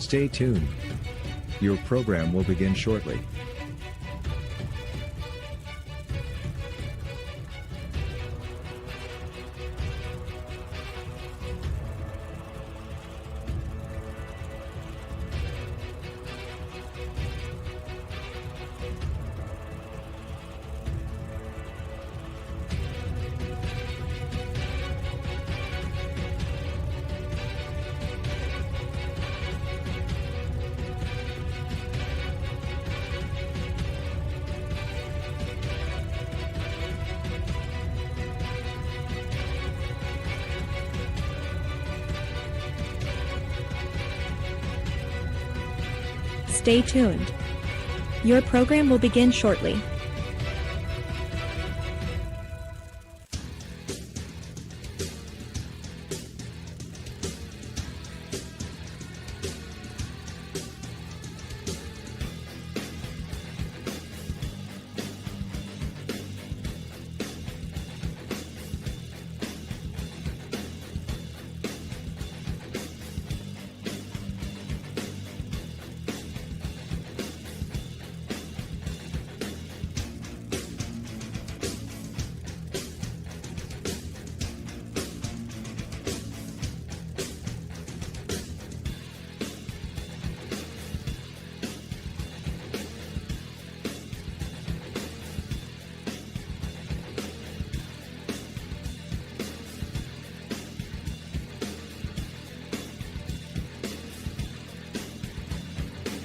Stay tuned. Your program will begin shortly. Stay tuned. Your program will begin shortly.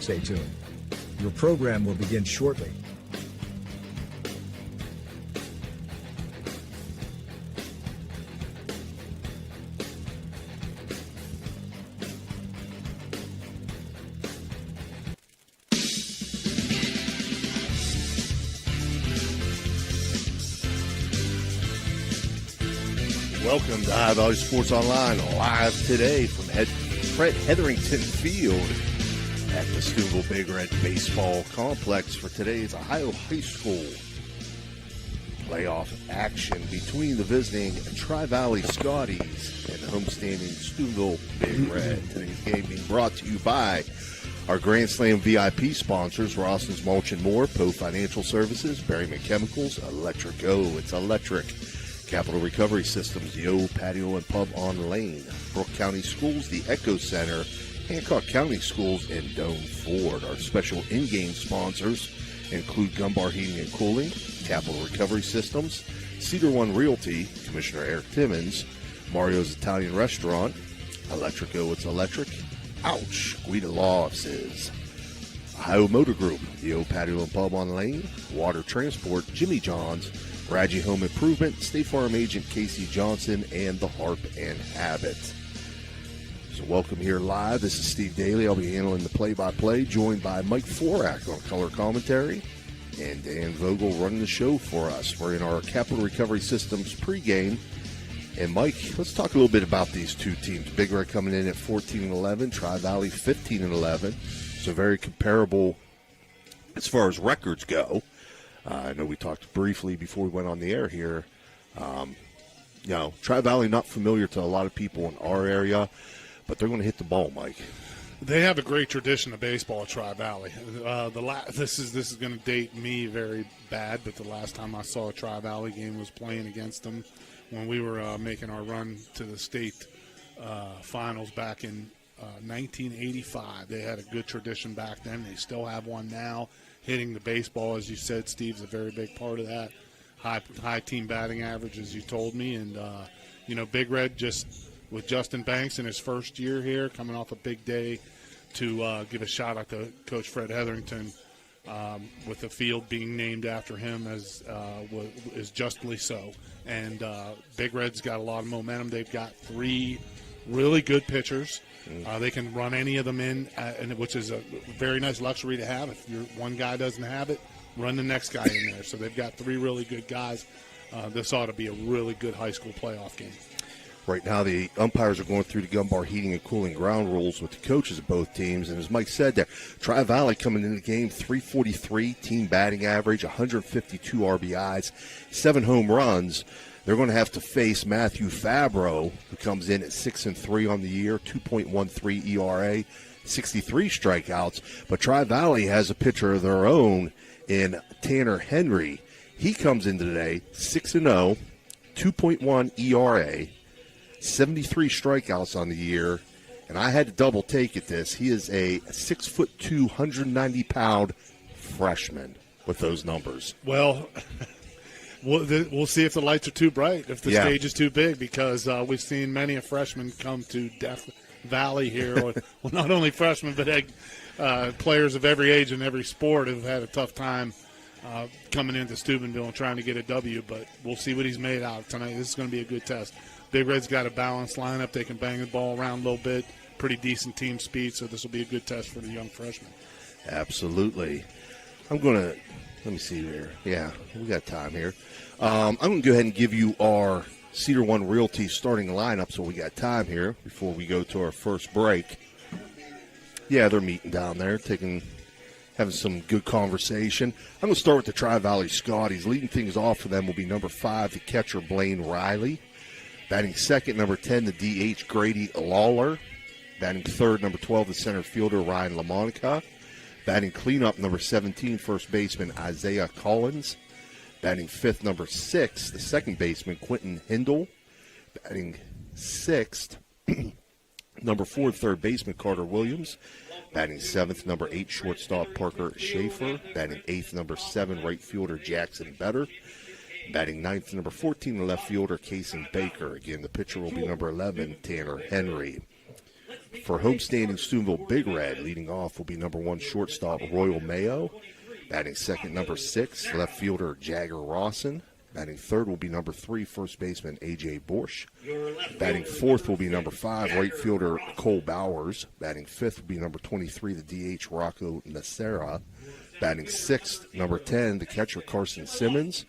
Stay tuned. Your program will begin shortly. Welcome to High Valley Sports Online, live today from Fred Hetherington Field at the Steubenville Big Red Baseball Complex for today's Ohio High School playoff action between the visiting Tri-Valley Scotties and the homestanding Steubenville Big Red. Today's game being brought to you by our Grand Slam VIP sponsors, Ross's Mulch and More, Poe Financial Services, Berryman Chemicals, Electric O, it's electric. Capital Recovery Systems, the O Patio and Pub on Lane, Brooke County Schools, the Echo Center, Hancock County Schools, and Doane Ford. Our special in-game sponsors include Gumbar Heating and Cooling, Capital Recovery Systems, Cedar One Realty, Commissioner Eric Timmons, Mario's Italian Restaurant, Electric O, it's electric, Ouch, Guida Law Offices, Ohio Motor Group, the O Patio and Pub on Lane, Water Transport, Jimmy John's, Raji Home Improvement, State Farm Agent Casey Johnson, and the Harp and Habit. So welcome here live. This is Steve Daly. I'll be handling the play-by-play, joined by Mike Florak on color commentary, and Dan Vogel running the show for us. We're in our Capital Recovery Systems pregame. And Mike, let's talk a little bit about these two teams. Big Red coming in at 14-11, Tri-Valley 15-11. So very comparable as far as records go. I know we talked briefly before we went on the air here. Tri-Valley not familiar to a lot of people in our area, but they're going to hit the ball, Mike. They have a great tradition of baseball at Tri-Valley. This is going to date me very bad, but the last time I saw a Tri-Valley game was playing against them when we were making our run to the state finals back in 1985. They had a good tradition back then. They still have one now. Hitting the baseball, as you said, Steve's a very big part of that. High team batting average, as you told me. And, Big Red just with Justin Banks in his first year here, coming off a big day, to give a shout out to Coach Fred Hetherington with the field being named after him is justly so. And Big Red's got a lot of momentum. They've got three really good pitchers. They can run any of them in, which is a very nice luxury to have. If one guy doesn't have it, run the next guy in there. So they've got three really good guys. This ought to be a really good high school playoff game. Right now, the umpires are going through the Gumbar Heating and Cooling ground rules with the coaches of both teams. And as Mike said there, Tri-Valley coming into the game, 343 team batting average, 152 RBIs, 7 home runs. They're going to have to face Matthew Fabro, who comes in at 6-3 on the year, 2.13 ERA, 63 strikeouts. But Tri-Valley has a pitcher of their own in Tanner Henry. He comes in today 6-0, 2.1 ERA, 73 strikeouts on the year. And I had to double take at this. He is a 6'2", 190-pound freshman with those numbers. Well, we'll see if the lights are too bright, if the stage is too big, because we've seen many a freshman come to Death Valley here. Well, not only freshmen, but players of every age and every sport have had a tough time coming into Steubenville and trying to get a W. But we'll see what he's made out of tonight. This is going to be a good test. Big Red's got a balanced lineup. They can bang the ball around a little bit. Pretty decent team speed, so this will be a good test for the young freshman. Absolutely. I'm going to – let me see here. Yeah, we got time here. I'm going to go ahead and give you our Cedar One Realty starting lineup, so we got time here before we go to our first break. Yeah, they're meeting down there, having some good conversation. I'm going to start with the Tri-Valley Scotties. Leading things off for them will be number 5, the catcher Blaine Riley. Batting second, number 10, the DH Grady Lawler. Batting third, number 12, the center fielder Ryan LaMonica. Batting cleanup, number 17, first baseman Isaiah Collins. Batting fifth, number 6, the second baseman Quentin Hindle. Batting sixth, number 4, third baseman Carter Williams. Batting seventh, number 8, shortstop Parker Schaefer. Batting eighth, number 7, right fielder Jackson Better. Batting ninth, number 14, the left fielder Kason Baker. Again, the pitcher will be number 11, Tanner Henry. For homestanding Steubenville Big Red, leading off will be number 1, shortstop Royal Mayo. Batting second, number 6, left fielder Jagger Rawson. Batting third will be number 3, first baseman A.J. Bush. Batting fourth will be number 5, right fielder Cole Bowers. Batting fifth will be number 23, the D.H. Rocco Nacera. Batting sixth, number 10, the catcher Carson Simmons.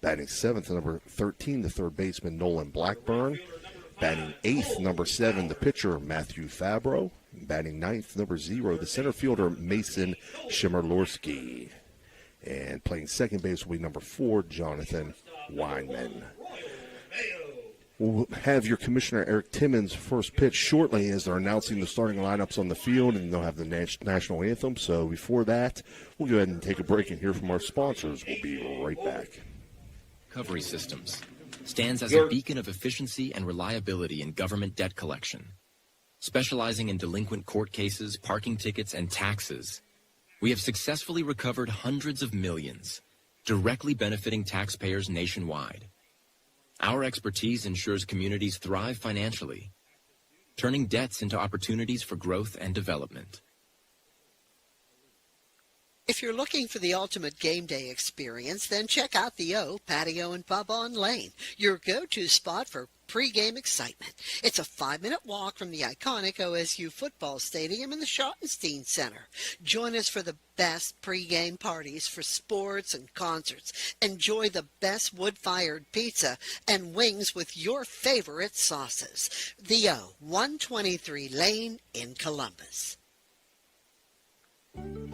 Batting seventh, number 13, the third baseman Nolan Blackburn. Batting eighth, number 7, the pitcher Matthew Fabro. Batting ninth, number 0, the center fielder Mason Shimerlorski. And playing second base will be number 4, Jonathan Weinman. We'll have your Commissioner Eric Timmons' first pitch shortly as they're announcing the starting lineups on the field, and they'll have the national anthem. So before that, we'll go ahead and take a break and hear from our sponsors. We'll be right back. Recovery Systems stands as a beacon of efficiency and reliability in government debt collection. Specializing in delinquent court cases, parking tickets, and taxes, we have successfully recovered hundreds of millions, directly benefiting taxpayers nationwide. Our expertise ensures communities thrive financially, turning debts into opportunities for growth and development. If you're looking for the ultimate game day experience, then check out the O Patio and Pub on Lane, your go-to spot for pregame excitement. It's a 5-minute walk from the iconic OSU football stadium in the Schottenstein Center. Join us for the best pregame parties for sports and concerts. Enjoy the best wood-fired pizza and wings with your favorite sauces. The O, 123 Lane in Columbus.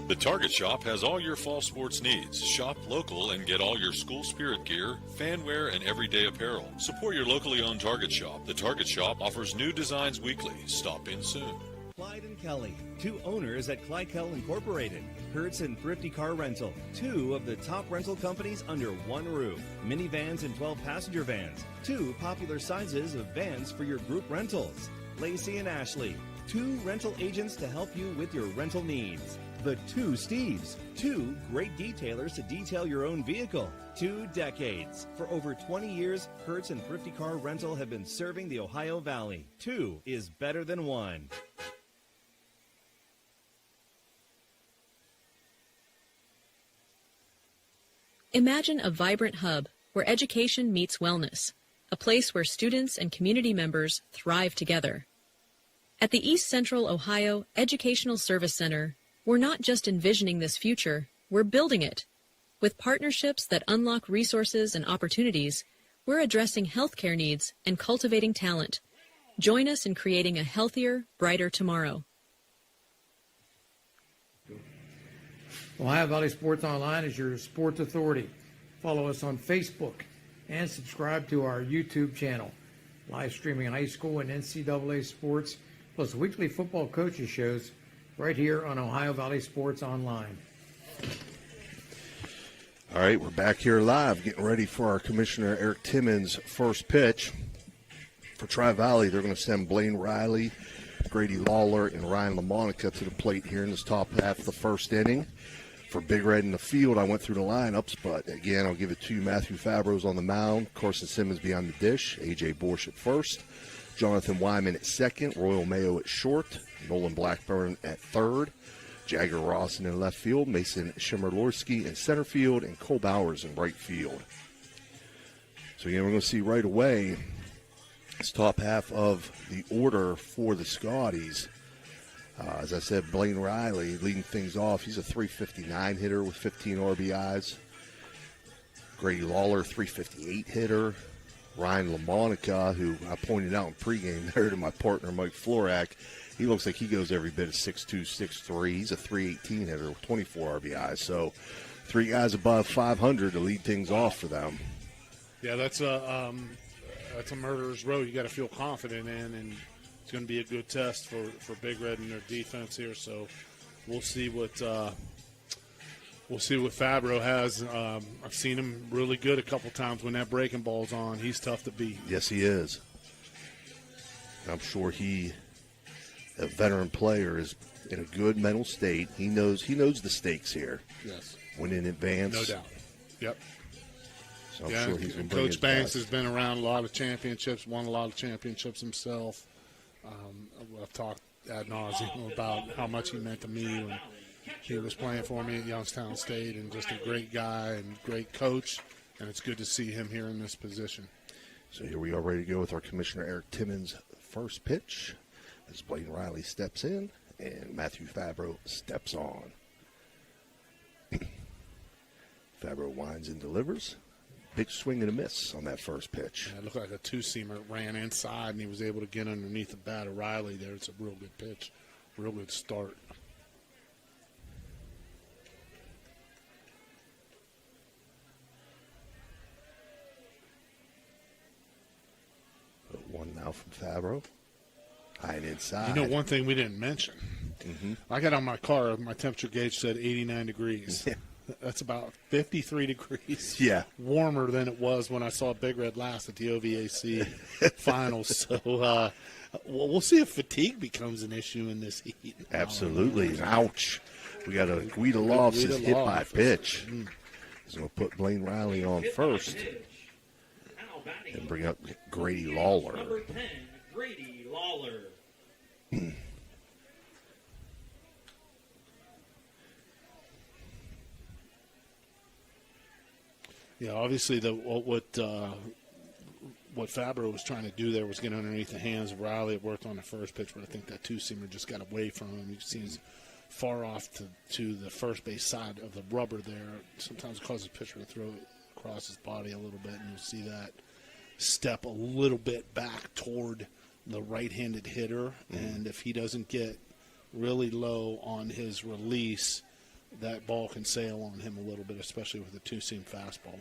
The Target Shop has all your fall sports needs. Shop local and get all your school spirit gear, fan wear, and everyday apparel. Support your locally owned Target Shop. The Target Shop offers new designs weekly. Stop in soon. Clyde and Kelly, 2 owners at Clyde-Kell Incorporated. Hertz and Thrifty Car Rental, 2 of the top rental companies under one roof. Minivans and 12-passenger vans, 2 popular sizes of vans for your group rentals. Lacey and Ashley, 2 rental agents to help you with your rental needs. The 2 Steves, 2 great detailers to detail your own vehicle. 2 decades. For over 20 years, Hertz and Thrifty Car Rental have been serving the Ohio Valley. 2 is better than 1. Imagine a vibrant hub where education meets wellness, a place where students and community members thrive together. At the East Central Ohio Educational Service Center, we're not just envisioning this future, we're building it. With partnerships that unlock resources and opportunities, we're addressing healthcare needs and cultivating talent. Join us in creating a healthier, brighter tomorrow. Ohio Valley Sports Online is your sports authority. Follow us on Facebook and subscribe to our YouTube channel. Live streaming high school and NCAA sports, plus weekly football coaches shows right here on Ohio Valley Sports Online. All right, we're back here live, getting ready for our Commissioner Eric Timmons' first pitch. For Tri-Valley, they're going to send Blaine Riley, Grady Lawler, and Ryan LaMonica to the plate here in this top half of the first inning. For Big Red in the field, I went through the lineups, but again, I'll give it to you. Matthew Fabro's on the mound, Carson Simmons behind the dish, A.J. Borsch at first, Jonathan Wyman at second, Royal Mayo at short, Nolan Blackburn at third, Jagger Rawson in left field, Mason Shimmerlorski in center field, and Cole Bowers in right field. So again, we're going to see right away this top half of the order for the Scotties. As I said, Blaine Riley leading things off. He's a .359 hitter with 15 RBIs. Grady Lawler, .358 hitter. Ryan LaMonica, who I pointed out in pregame there to my partner Mike Florak, he looks like he goes every bit of 6'2", 6'3". He's a .318 hitter with 24 RBIs. So 3 guys above 500 to lead things off for them. Yeah, that's a murderer's row you got to feel confident in, and it's going to be a good test for Big Red and their defense here. So we'll see what Fabro has. I've seen him really good a couple times when that breaking ball's on. He's tough to beat. Yes, he is. I'm sure a veteran player, is in a good mental state. He knows the stakes here. Yes. Win in advance. No doubt. Yep. So I'm sure he's going to bring Coach his Banks best. has been around a lot of championships, won a lot of championships himself. I've talked ad nauseum about how much he meant to me when he was playing for me at Youngstown State, and just a great guy and great coach, and it's good to see him here in this position. So here we are ready to go with our Commissioner Eric Timmons' first pitch as Blaine Riley steps in and Matthew Fabro steps on. Fabro winds and delivers. Big swing and a miss on that first pitch. Yeah, it looked like a two-seamer. It ran inside, and he was able to get underneath the bat of Riley there. It's a real good pitch, real good start. One now from Fabro. High and inside. You know, one thing we didn't mention. Mm-hmm. I got on my car, my temperature gauge said 89 degrees. Yeah. That's about 53 degrees warmer than it was when I saw Big Red last at the OVAC finals. So we'll see if fatigue becomes an issue in this heat. Absolutely. Ouch. We got a Guida Lofts is hit by pitch. He's going to put Blaine Riley on first and bring up Grady Lawler. Number 10, Grady Lawler. Yeah, obviously what Fabro was trying to do there was get underneath the hands of Riley. It worked on the first pitch, but I think that two-seamer just got away from him. You can see he's far off to the first base side of the rubber there. Sometimes it causes the pitcher to throw it across his body a little bit, and you'll see that step a little bit back toward the right-handed hitter. And if he doesn't get really low on his release, that ball can sail on him a little bit, especially with a two-seam fastball.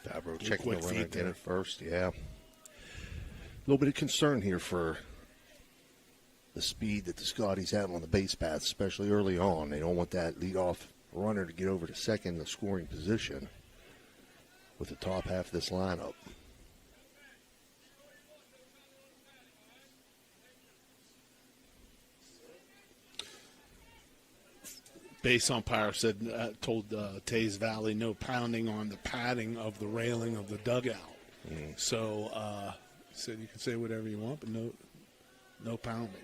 Fabro checking the runner again at first, yeah. A little bit of concern here for the speed that the Scotties have on the base paths, especially early on. They don't want that leadoff runner to get over to second in the scoring position with the top half of this lineup. Base umpire told Taze Valley no pounding on the padding of the railing of the dugout. So said you can say whatever you want, but no pounding.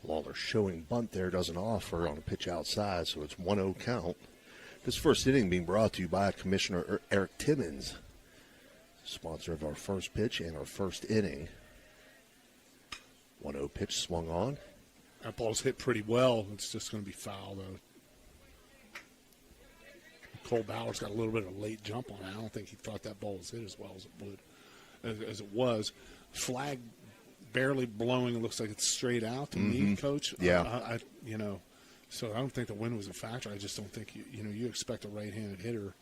Lawler showing bunt there, doesn't offer on a pitch outside, so it's 1-0 count. This first inning being brought to you by Commissioner Eric Timmons, sponsor of our first pitch and our first inning. 1-0 pitch swung on. That ball's hit pretty well. It's just going to be foul, though. Cole Bowers got a little bit of a late jump on it. I don't think he thought that ball was hit as well as it was. Flag barely blowing. It looks like it's straight out to me, Coach. Yeah. So I don't think the wind was a factor. I just don't think you expect a right-handed hitter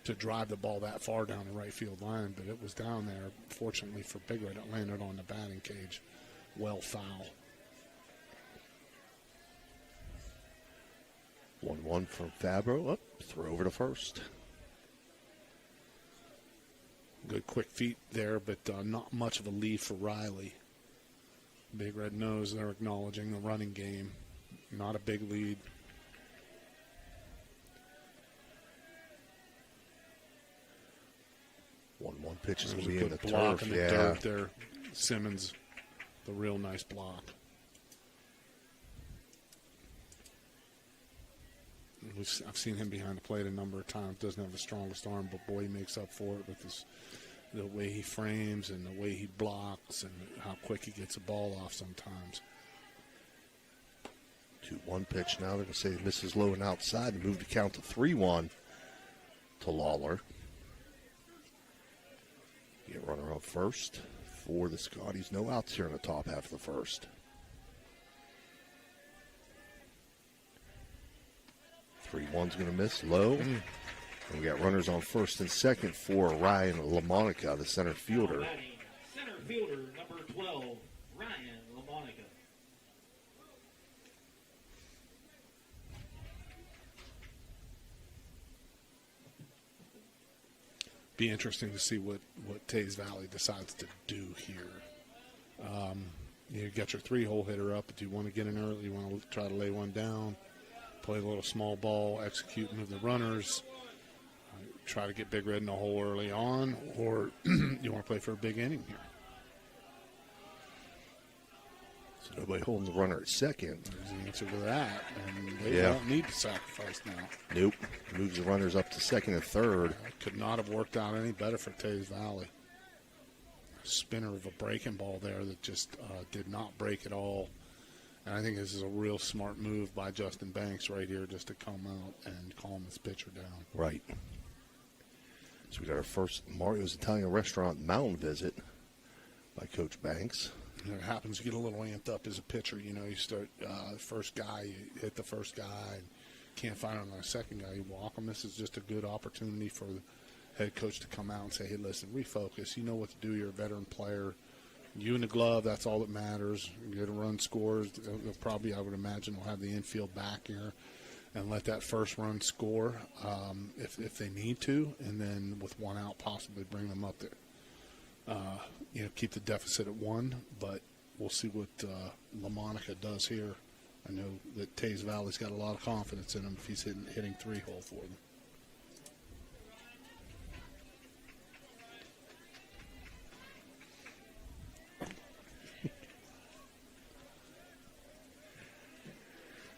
to drive the ball that far down the right field line, but it was down there. Fortunately for Big Red, it landed on the batting cage. Well foul. 1-1 from Fabro. Throw over to first. Good quick feet there, but not much of a lead for Riley. Big Red knows they're acknowledging the running game. Not a big lead. One pitch is going to There's be a in the good block turf. in the dirt there. Simmons, the real nice block. I've seen him behind the plate a number of times. Doesn't have the strongest arm, but boy, he makes up for it with the way he frames and the way he blocks and how quick he gets the ball off sometimes. 2-1 pitch now. They're going to say he misses low and outside and move the count to 3-1 to Lawler. Get runner on first for the Scotties. No outs here in the top half of the first. 3-1's going to miss low. And we got runners on first and second for Ryan LaMonica, the center fielder. Center fielder, number 12, Ryan LaMonica. Be interesting to see what Tays Valley decides to do here. You got your 3-hole hitter up, but do you want to get in early? You want to try to lay one down, play a little small ball, execute, move the runners, try to get Big Red in the hole early on, or you want to play for a big inning here? So nobody holding the runner at second. There's the answer to that, and they don't need to sacrifice now. Nope. Moves the runners up to second and third. Could not have worked out any better for Tays Valley. A spinner of a breaking ball there that just did not break at all. And I think this is a real smart move by Justin Banks right here just to come out and calm this pitcher down. Right. So we got our first Mario's Italian Restaurant mound visit by Coach Banks. It happens, you get a little amped up as a pitcher. You know, you start first guy, you hit the first guy, and can't find him on the second guy. You walk him. This is just a good opportunity for the head coach to come out and say, hey, listen, refocus. You know what to do. You're a veteran player. You and the glove, that's all that matters. You get a run scores. They'll probably, I would imagine, will have the infield back here and let that first run score if they need to, and then with one out, possibly bring them up there. Keep the deficit at 1, but we'll see what LaMonica does here. I know that Tays Valley's got a lot of confidence in him if he's hitting 3-hole for them.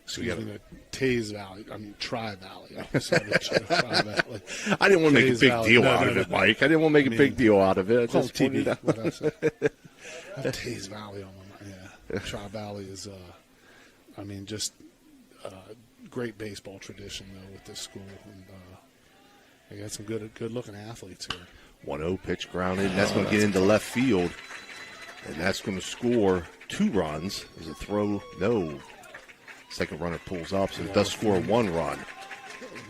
Excuse me, Tays Valley. I mean, Tri-Valley. Tri-Valley. I didn't want to make a big Valley. deal out of it, Mike. I didn't want to make a big deal out of it. Call TV. What I said. I have Tays Valley on my mind. Yeah. Tri-Valley is, just great baseball tradition, though, with this school. And they got some good-looking athletes here. 1-0 pitch grounded. That's going to get into left field. And that's going to score 2 runs. There's a throw. No. Second runner pulls up, so it does score 1 run.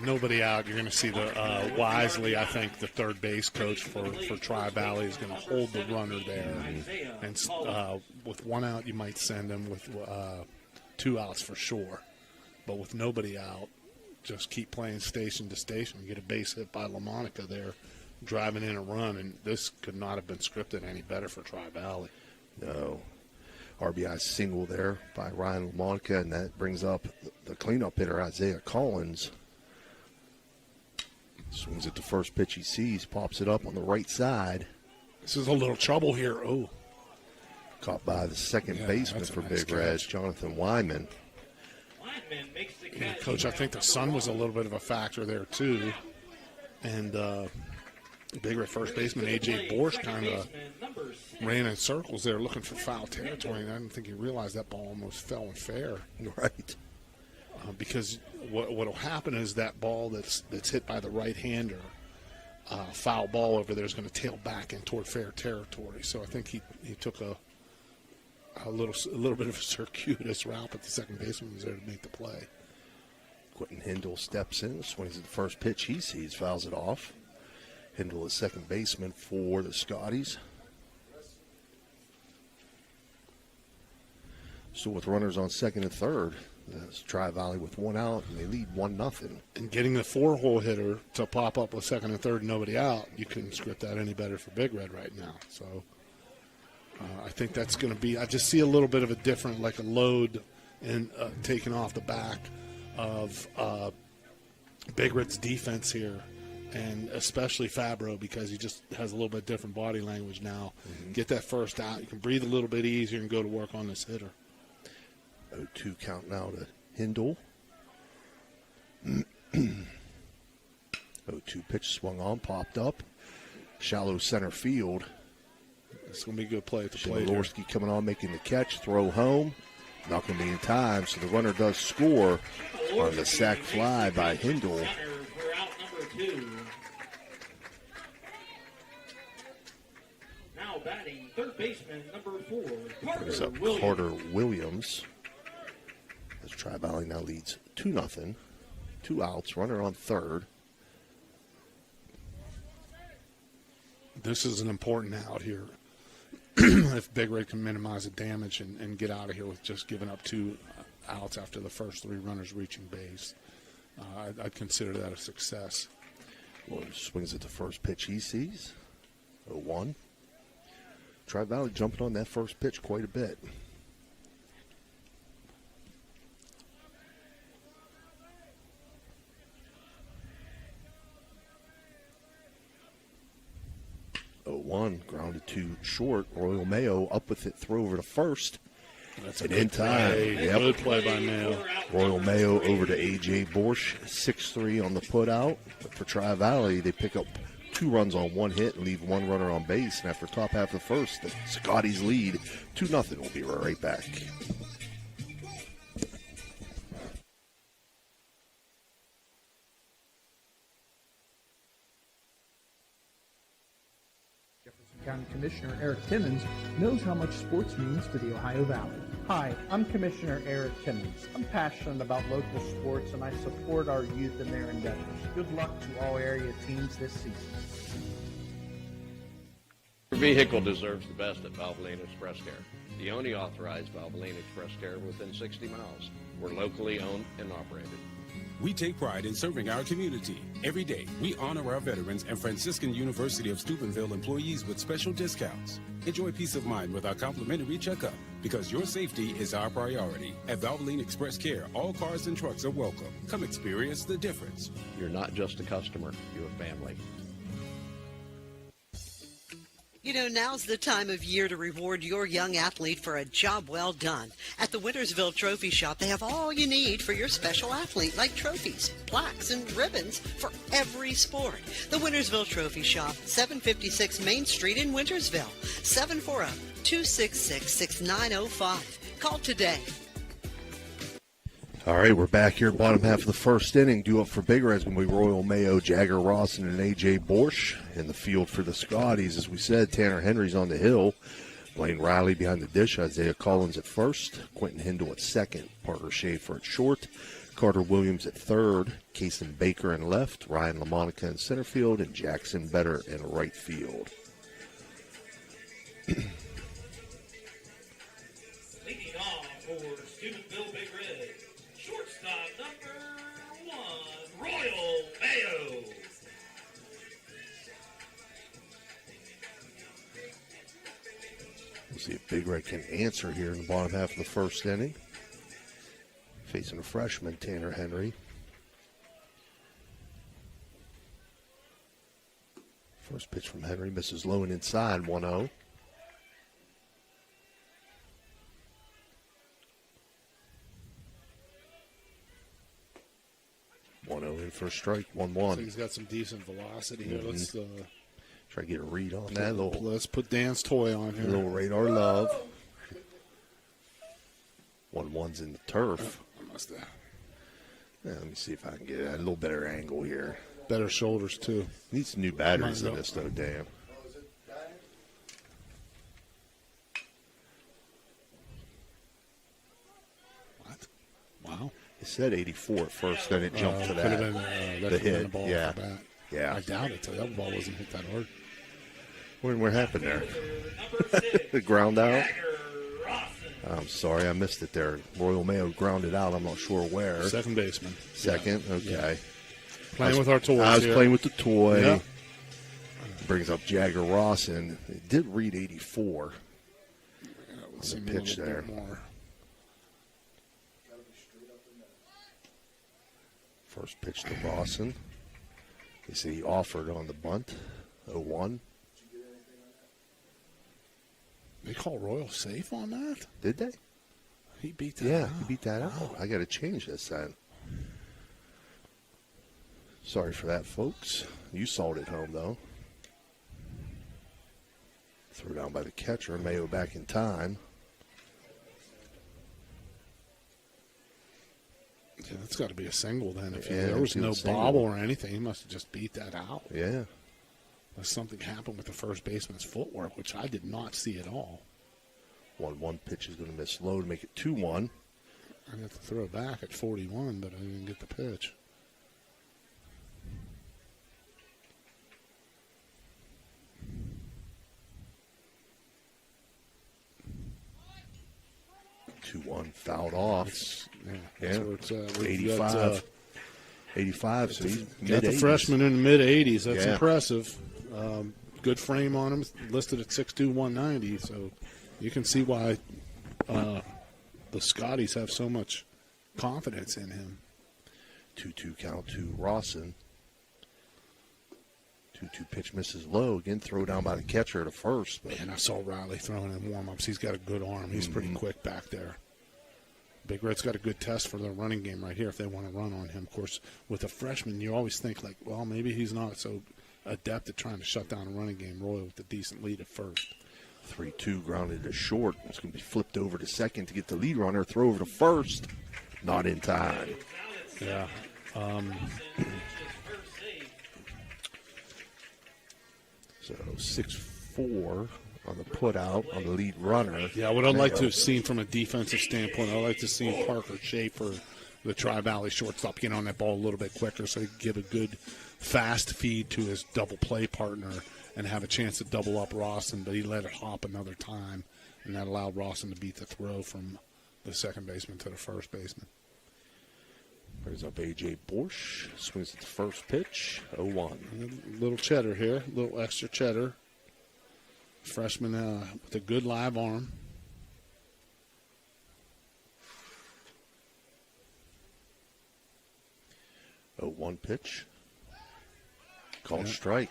Nobody out. You're going to see the Wisely, I think, the third base coach for Tri-Valley is going to hold the runner there. And with 1 out, you might send him. With 2 outs for sure. But with nobody out, just keep playing station to station. You get a base hit by LaMonica there, driving in a run, and this could not have been scripted any better for Tri-Valley. No. RBI single there by Ryan LaMonica, and that brings up the cleanup hitter, Isaiah Collins. Swings at the first pitch he sees, pops it up on the right side. This is a little trouble here. Oh. Caught by the second baseman for nice Big Red, Jonathan Wyman. Wyman makes the catch. Coach, I think the sun was a little bit of a factor there, too. And Big Red first baseman A.J. Borsch kind of ran in circles there looking for foul territory, and I didn't think he realized that ball almost fell in fair. Right. Because what will happen is that ball that's hit by the right-hander, foul ball over there is going to tail back in toward fair territory. So I think he took a little bit of a circuitous route, but the second baseman was there to make the play. Quentin Hindle steps in, swings at the first pitch he sees, fouls it off. Hindle is second baseman for the Scotties. So with runners on second and third, that's Tri-Valley with one out, and they lead 1-0. And getting the 4-hole hitter to pop up with second and third, nobody out, you couldn't script that any better for Big Red right now. So I think that's going to be – I just see a little bit of a different, like a load and taken off the back of Big Red's defense here, and especially Fabro, because he just has a little bit different body language now. Mm-hmm. Get that first out. You can breathe a little bit easier and go to work on this hitter. 0-2 count now to Hindle. 0-2 pitch swung on, popped up. Shallow center field. It's going to be a good play at the plate. Jaworski coming on, making the catch, throw home. Not going to be in time, so the runner does score on the sac fly by Hindle. Now batting third baseman number 4, Brings up Williams. Carter Williams. As Tri-Valley now leads 2-0. 2 outs, runner on third. This is an important out here. If Big Red can minimize the damage and get out of here with just giving up 2 outs after the first 3 runners reaching base, I'd consider that a success. Williams swings at the first pitch he sees. 0-1. Tri-Valley jumping on that first pitch quite a bit. Grounded to short. Royal Mayo up with it, throw over to first. That's and in time. Yep. Good play by Mayo. Royal Mayo over to A.J. Borsch, 6-3 on the put out. But for Tri-Valley, they pick up 2 runs on 1 hit and leave 1 runner on base. And after top half of the first, the Scotties lead 2-0. We'll be right back. County Commissioner Eric Timmons knows how much sports means to the Ohio Valley. Hi, I'm Commissioner Eric Timmons. I'm passionate about local sports and I support our youth in their endeavors. Good luck to all area teams this season. Your vehicle deserves the best at Valvoline Express Care, the only authorized Valvoline Express Care within 60 miles. We're locally owned and operated. We take pride in serving our community. Every day, we honor our veterans and Franciscan University of Steubenville employees with special discounts. Enjoy peace of mind with our complimentary checkup, because your safety is our priority. At Valvoline Express Care, all cars and trucks are welcome. Come experience the difference. You're not just a customer, you're a family. You know, now's the time of year to reward your young athlete for a job well done. At the Wintersville Trophy Shop, they have all you need for your special athlete, like trophies, plaques, and ribbons for every sport. The Wintersville Trophy Shop, 756 Main Street in Wintersville, 740-266-6905. Call today. All right, we're back here, bottom half of the first inning. Due up for Big Red's going to be Royal Mayo, Jagger Rawson, and A.J. Borsch. In the field for the Scotties, as we said, Tanner Henry's on the hill. Blaine Riley behind the dish. Isaiah Collins at first. Quentin Hindle at second. Parker Schaefer at short. Carter Williams at third. Kason Baker in left. Ryan LaMonica in center field. And Jackson Better in right field. Leading off for Steubenville Big Red, shortstop number 1, Royal Mayo. We'll see if Big Red can answer here in the bottom half of the first inning. Facing a freshman, Tanner Henry. First pitch from Henry, misses low and inside, 1-0. 1-0 in for a strike, 1-1. So he's got some decent velocity here. Mm-hmm. Let's try to get a read on that. Let's put Dan's toy on here. A little radar love. 1-1's in the turf. Yeah, let me see if I can get a little better angle here. Better shoulders, too. Need some new batteries in this, though, Dan. What? Wow. It said 84 at first, then it jumped to that. That the hit. ball Yeah. Yeah. I doubt it. That ball wasn't hit that hard. What happened there? The ground out? I'm sorry, I missed it there. Royal Mayo grounded out. I'm not sure where. Second baseman. Second? Yeah. Okay. Yeah. Playing with our toys. I was here. playing with the toy. Yeah. Brings up Jagger Rawson. It did read 84. Let's On see the pitch there. More. First pitch to Rawson. You see he offered on the bunt. 0-1. They call Royal safe on that? Did they? He beat that out. He beat that out. I got to change this then. Sorry for that, folks. You saw it at home, though. Threw down by the catcher. Mayo back in time. Yeah, that's got to be a single then. If Yeah, there was no single. bobble or anything, he must have just beat that out. Yeah. Unless something happened with the first baseman's footwork, which I did not see at all. 1-1 pitch is going to miss low to make it 2-1. I got to throw it back at 41, but I didn't get the pitch. Fouled off. That's where it's at. 85. 85, so he's got mid-80s. the freshman in the mid-80s. That's Yeah. impressive. Good frame on him, listed at 6'2", 190. So you can see why the Scotties have so much confidence in him. 2-2 count to Rawson. 2-2 pitch misses low. Again, throw down by the catcher at a first. Man, I saw Riley throwing in warm-ups. He's got a good arm. He's pretty quick back there. Big Red's got a good test for their running game right here if they want to run on him. Of course, with a freshman, you always think, like, well, maybe he's not so adept at trying to shut down a running game. Roy with a decent lead at first. 3-2 grounded to short. It's going to be flipped over to second to get the lead runner. Throw over to first. Not in time. Yeah. So 6-4 on the put out on the lead runner. Yeah, what I'd like to have seen from a defensive standpoint, I'd like to see Parker Schaefer, the Tri-Valley shortstop, get on that ball a little bit quicker so he can give a good fast feed to his double play partner and have a chance to double up Rawson, but he let it hop another time, and that allowed Rawson to beat the throw from the second baseman to the first baseman. Brings up A.J. Borsch. Swings at the first pitch. 0-1. A little cheddar here, a little extra cheddar. Freshman with a good live arm. Oh, 1 pitch. Called strike.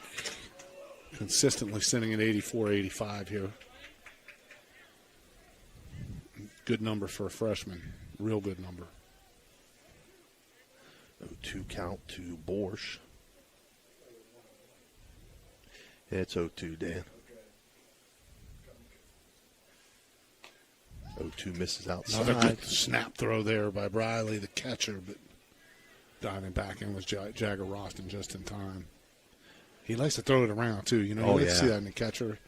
Consistently sitting at 84, 85 here. Good number for a freshman. Real good number. 0-2 count to Borsch. Yeah, it's 0-2, Dan. 0-2 misses outside. Another good snap throw there by Riley, the catcher, but diving back in was Jagger Roston just in time. He likes to throw it around, too. You know, you like to see that in the catcher.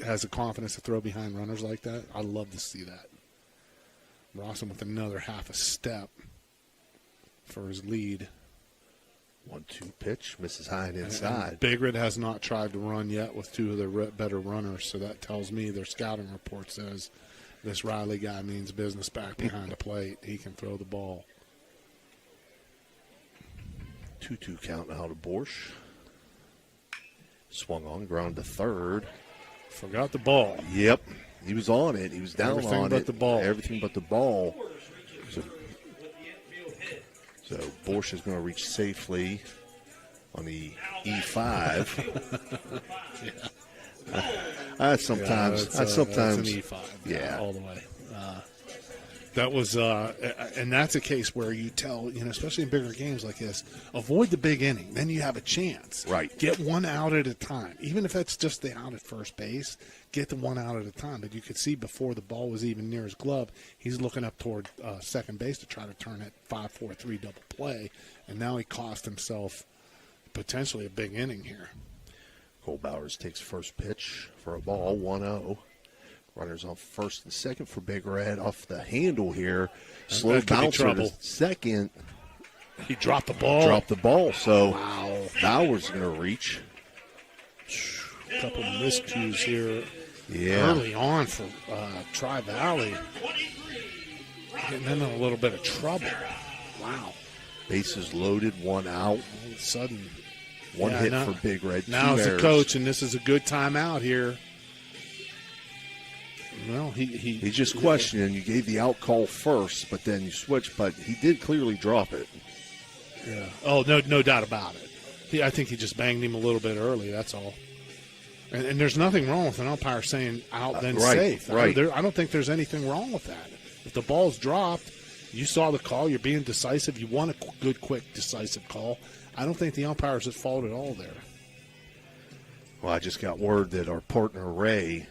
Has the confidence to throw behind runners like that. I love to see that. Roston with another half a step for his lead. 1-2 pitch, misses high and inside. And Big Red has not tried to run yet with two of their better runners, so that tells me their scouting report says this Riley guy means business back behind the plate. He can throw the ball. 2-2 count now to Borsch. Swung on, ground to third. Forgot the ball. Yep, he was on it. He was down Everything on but it. the ball. Everything but the ball. So Borsch is going to reach safely on the E5. I sometimes, That's an E5. Yeah, all the way. That was, and that's a case where you tell, you know, especially in bigger games like this, avoid the big inning. Then you have a chance. Right. Get one out at a time. Even if it's just the out at first base, get the one out at a time. But you could see before the ball was even near his glove, he's looking up toward second base to try to turn it 5-4-3 double play. And now he cost himself potentially a big inning here. Cole Bowers takes first pitch for a ball, 1-0. Runners on first and second for Big Red off the handle here. Slow bouncer to second. He dropped the ball. So Bauer's going to reach. A couple of miscues here Yeah. early on for Tri-Valley. Getting in a little bit of trouble. Wow. Bases loaded, one out. All of a sudden. One hit for Big Red. Now Two as a errors. coach, and this is a good timeout here. Well, He's just questioning. You gave the out call first, but then you switched, but he did clearly drop it. Yeah. Oh, no doubt about it. I think he just banged him a little bit early, that's all. And there's nothing wrong with an umpire saying out, then Right, safe. right. I don't think there's anything wrong with that. If the ball's dropped, you saw the call, you're being decisive, you want a good, quick, decisive call. I don't think the umpire's at fault at all there. Well, I just got word that our partner Ray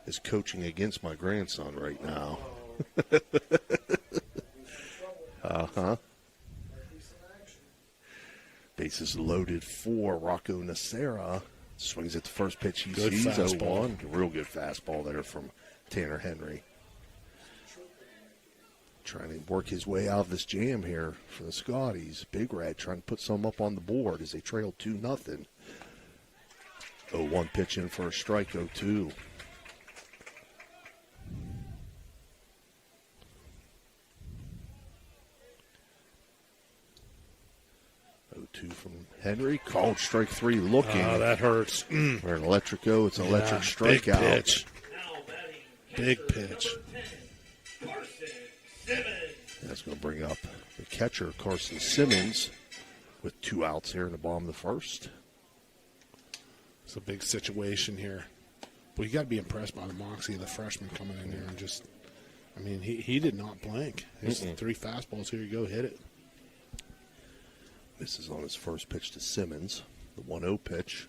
is coaching against my grandson right now. Bases loaded for Rocco Nacera. Swings at the first pitch he Good sees. fastball. 0-1. Real good fastball there from Tanner Henry. Trying to work his way out of this jam here for the Scotties. Big Red trying to put some up on the board as they trail 2-0. 0-1 pitch in for a strike, 0-2. From Henry, called strike 3 looking. Oh, that hurts. For an electric it's an electric Big strikeout. pitch. Big pitch. That's going to bring up the catcher, Carson Simmons, with 2 outs here in the bottom of the first. It's a big situation here. But you got to be impressed by the moxie of the freshman coming in there and just, I mean, he did not blink. His 3 fastballs, here you go, hit it. Misses on his first pitch to Simmons. The 1-0 pitch.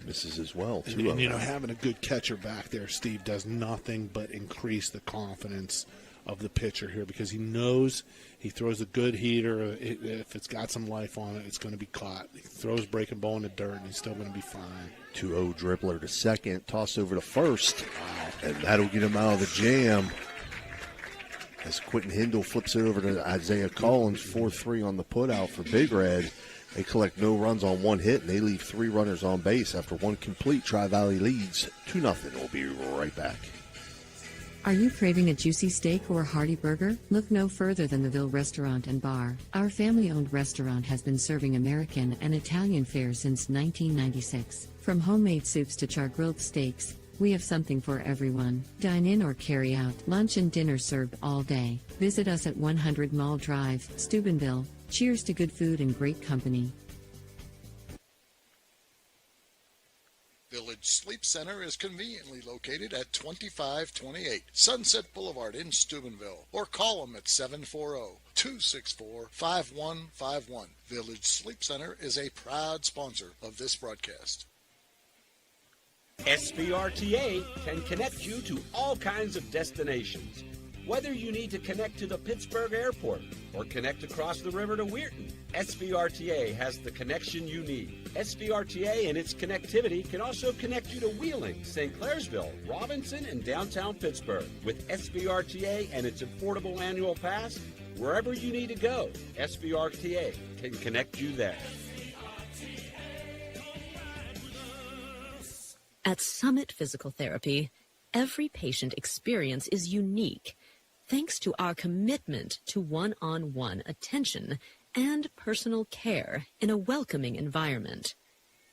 Misses as well, And, 2-0. and, having a good catcher back there, Steve, does nothing but increase the confidence of the pitcher here because he knows he throws a good heater. If it's got some life on it, it's going to be caught. He throws breaking ball in the dirt, and he's still going to be fine. 2-0 dribbler to second. Toss over to first. And that'll get him out of the jam. As Quentin Hindle flips it over to Isaiah Collins, 4-3 on the putout for Big Red. They collect no runs on 1 hit, and they leave 3 runners on base after 1 complete. Tri-Valley leads 2-0. We'll be right back. Are you craving a juicy steak or a hearty burger? Look no further than the Ville Restaurant and Bar. Our family-owned restaurant has been serving American and Italian fare since 1996. From homemade soups to char-grilled steaks, we have something for everyone. Dine in or carry out. Lunch and dinner served all day. Visit us at 100 Mall Drive, Steubenville. Cheers to good food and great company. Village Sleep Center is conveniently located at 2528 Sunset Boulevard in Steubenville, or call them at 740-264-5151. Village Sleep Center is a proud sponsor of this broadcast. SVRTA can connect you to all kinds of destinations. Whether you need to connect to the Pittsburgh Airport or connect across the river to Weirton, SVRTA has the connection you need. SVRTA and its connectivity can also connect you to Wheeling, St. Clairsville, Robinson, and downtown Pittsburgh. With SVRTA and its affordable annual pass, wherever you need to go, SVRTA can connect you there. At Summit Physical Therapy, every patient experience is unique, thanks to our commitment to one-on-one attention and personal care in a welcoming environment.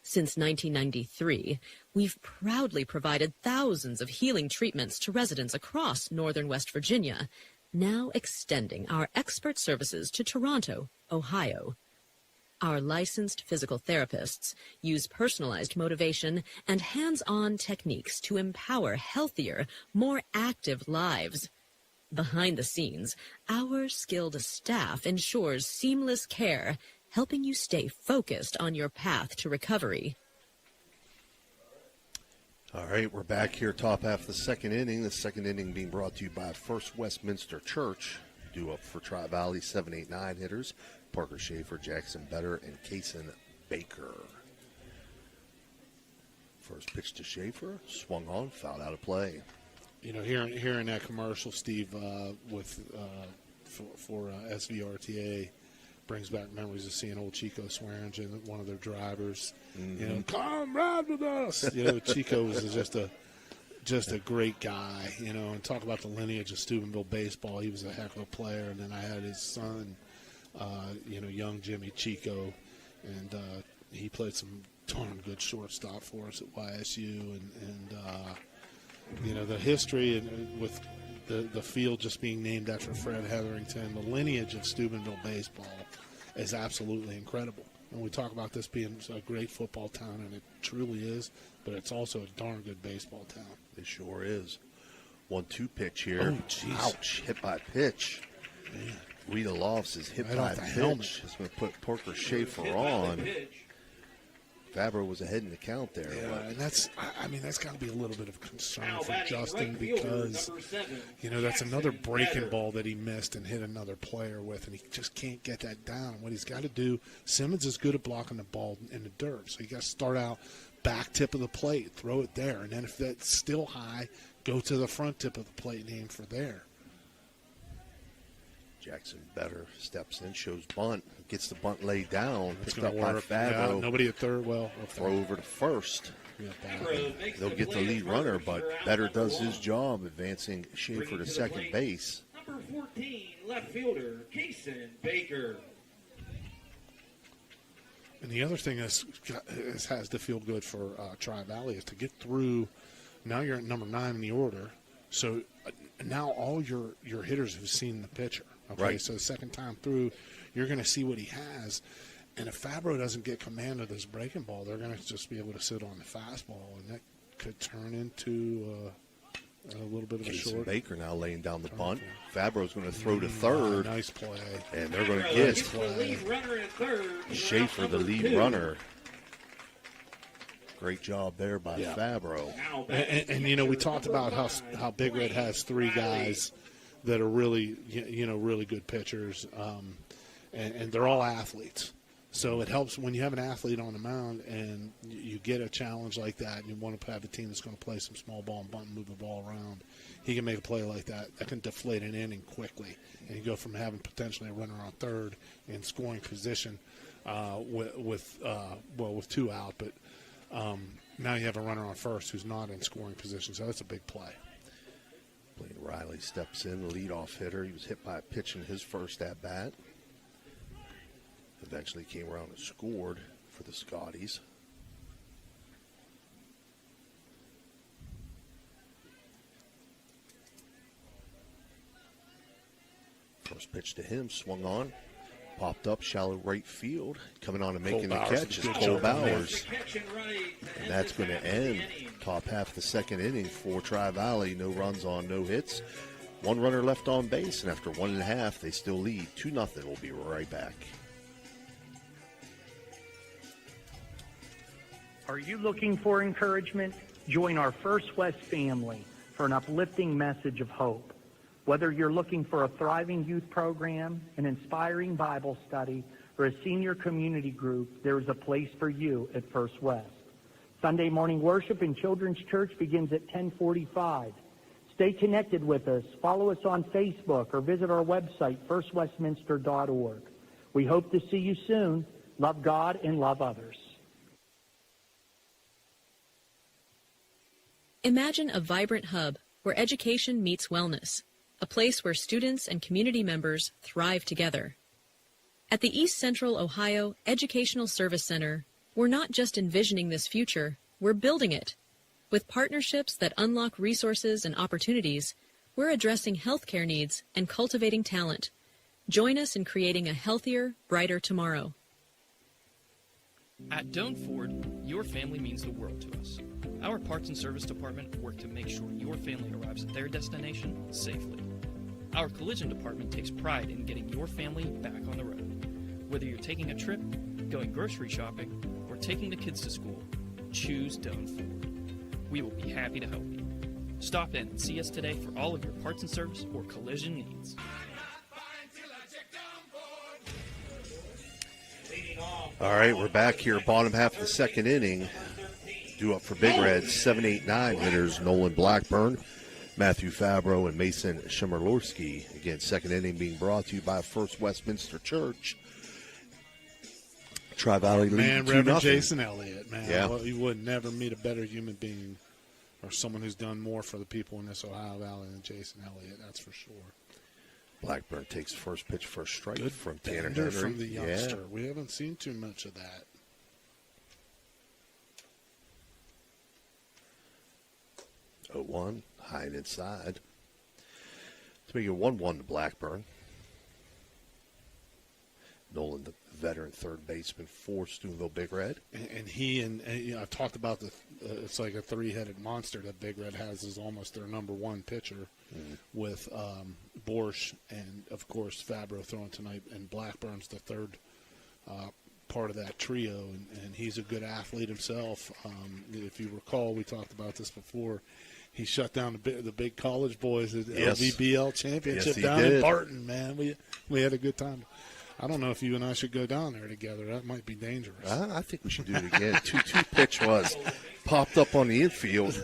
Since 1993, we've proudly provided thousands of healing treatments to residents across northern West Virginia, now extending our expert services to Toronto, Ohio. Our licensed physical therapists use personalized motivation and hands-on techniques to empower healthier, more active lives. Behind the scenes, our skilled staff ensures seamless care, helping you stay focused on your path to recovery. All right, we're back here, top half of the second inning. The second inning being brought to you by First Westminster Church. Due up for Tri-Valley, 7-8-9 hitters. Parker Schaefer, Jackson Better, and Kaysen Baker. First pitch to Schaefer, swung on, fouled out of play. You know, hearing that commercial, Steve, with for SVRTA, brings back memories of seeing old Chico Swearingen, one of their drivers. You know, come ride with us. You know, Chico was just a great guy. You know, and talk about the lineage of Steubenville baseball. He was a heck of a player. And then I had his son, you know, young Jimmy Chico, and he played some darn good shortstop for us at YSU. And you know, the history and with the field just being named after Fred Hetherington, the lineage of Steubenville baseball is absolutely incredible. And we talk about this being a great football town, and it truly is, but it's also a darn good baseball town. It sure is. 1-2 pitch here. Oh, jeez. Ouch, hit by pitch. Man. Rita Lofts is hit right by off the pitch. helmet. It's going to put Parker Schaefer on. Fabro was ahead in the count there. Yeah, and that's got to be a little bit of concern for Justin because, you know, that's another breaking ball that he missed and hit another player with, and he just can't get that down. And what he's got to do, Simmons is good at blocking the ball in the dirt, so you got to start out back tip of the plate, throw it there, and then if that's still high, go to the front tip of the plate and aim for there. Jackson Better steps in, shows bunt, gets the bunt laid down, It's picked up gonna by work. Fabro. Yeah, nobody at third. Well, throw over to first. Yeah, They'll get the lead runner, but Better does his job, advancing Schaefer to second base. Number 14, left fielder, Kason Baker. And the other thing has to feel good for Tri-Valley is to get through. Now you're at number 9 in the order, so now all your hitters have seen the pitcher. Okay, right. So the second time through, you're going to see what he has. And if Fabro doesn't get command of this breaking ball, they're going to just be able to sit on the fastball, and that could turn into a little bit of a short. Baker now laying down the bunt. Fabro's going to throw to third. Nice play. And they're going to get Schaefer, Schaefer, the lead runner. Great job there by Fabro. And you know, we talked about how Big Red has 3 guys that are really, you know, really good pitchers, and they're all athletes. So it helps when you have an athlete on the mound and you get a challenge like that and you want to have a team that's going to play some small ball and bunt and move the ball around. He can make a play like that. That can deflate an inning quickly. And you go from having potentially a runner on third in scoring position with 2 out, but now you have a runner on first who's not in scoring position. So that's a big play. Blaine Riley steps in, the leadoff hitter. He was hit by a pitch in his first at-bat. Eventually came around and scored for the Scotties. First pitch to him, swung on, popped up, shallow right field. Coming on and making the catch is Cole Bowers. And that's going to end top half of the second inning for Tri-Valley. No runs on, no hits. 1 runner left on base, and after 1.5, they still lead 2-0. We'll be right back. Are you looking for encouragement? Join our First West family for an uplifting message of hope. Whether you're looking for a thriving youth program, an inspiring Bible study, or a senior community group, there is a place for you at First West. Sunday morning worship in Children's Church begins at 10:45. Stay connected with us. Follow us on Facebook or visit our website, firstwestminster.org. We hope to see you soon. Love God and love others. Imagine a vibrant hub where education meets wellness, a place where students and community members thrive together. At the East Central Ohio Educational Service Center, we're not just envisioning this future, we're building it. With partnerships that unlock resources and opportunities, we're addressing healthcare needs and cultivating talent. Join us in creating a healthier, brighter tomorrow. At Doan Ford, your family means the world to us. Our parts and service department work to make sure your family arrives at their destination safely. Our collision department takes pride in getting your family back on the road. Whether you're taking a trip, going grocery shopping, or taking the kids to school, choose Doan Ford. We will be happy to help you. Stop in and see us today for all of your parts and service or collision needs. All right, we're back here, bottom half of the second inning. Due up for Big Red, 7-8-9 hitters Nolan Blackburn, Matthew Fabro, and Mason Shimerlorski. Again, second inning being brought to you by First Westminster Church. Tri-Valley leading Man, 2-0. Reverend Jason Elliott, man. Yeah. Well, you would never meet a better human being or someone who's done more for the people in this Ohio Valley than Jason Elliott, that's for sure. Blackburn takes first pitch for a strike Good from Tanner bender Henry. from the youngster. We haven't seen too much of that. Yeah. 0-1, high and inside. To make it 1-1 to Blackburn. Nolan, the veteran third baseman for Steubenville Big Red. And he and you know, I've talked about it's like a three-headed monster that Big Red has is almost their number one pitcher with Borsch and, of course, Fabro throwing tonight. And Blackburn's the third part of that trio, and he's a good athlete himself. If you recall, we talked about this before. He shut down the big college boys at LVBL championship down in Barton, man. We had a good time. I don't know if you and I should go down there together. That might be dangerous. I think we should do it again. 2-2 pitch was popped up on the infield,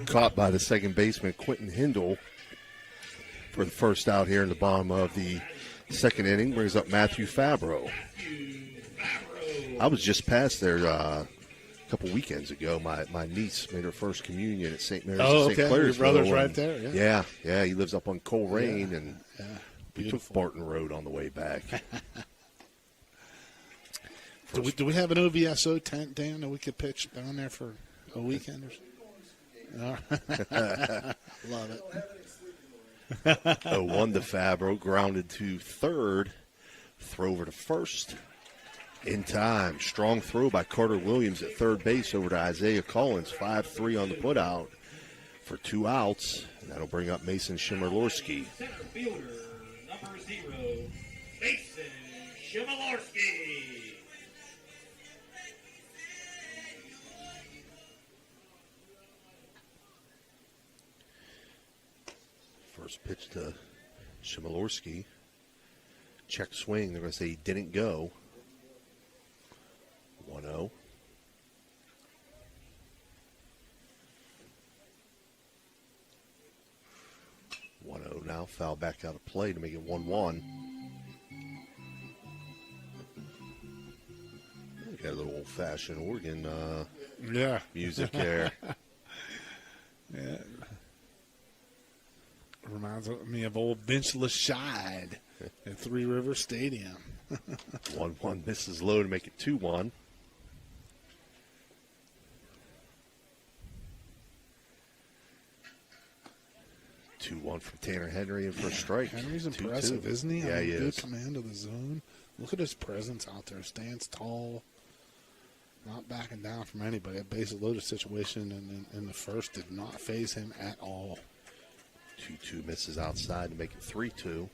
caught by the second baseman, Quentin Hindle, for the first out here in the bottom of the second inning. Brings up Matthew Fabro. I was just past there a couple weekends ago. My niece made her first communion at St. Mary's in St. Clairsville. Your brother's right there. Yeah. He lives up on Coleraine, and we Beautiful. took Barton Road on the way back. Do we have an OVSO tent, Dan, that we could pitch down there for a weekend or something? Love it. 0-1 to Fabro, grounded to third, throw over to first. In time, strong throw by Carter Williams at third base over to Isaiah Collins, 5-3 on the putout for 2 outs. And that'll bring up Mason Shimerlorski. Center fielder, number 0, Mason Shimerlorski. First pitch to Shimerlorski. Check swing. They're going to say he didn't go. 1-0. Now foul back out of play to make it 1-1. Got a little old-fashioned organ music there. Yeah. Reminds me of old Vince Lashide at Three River Stadium. 1-1 misses low to make it 2-1. From Tanner Henry and for a strike. Henry's impressive, 2-2. isn't he? Yeah, he good is. command of the zone. Look at his presence out there. Stands tall. Not backing down from anybody. A base loaded situation in the first did not faze him at all. 2-2 misses outside to make it 3-2.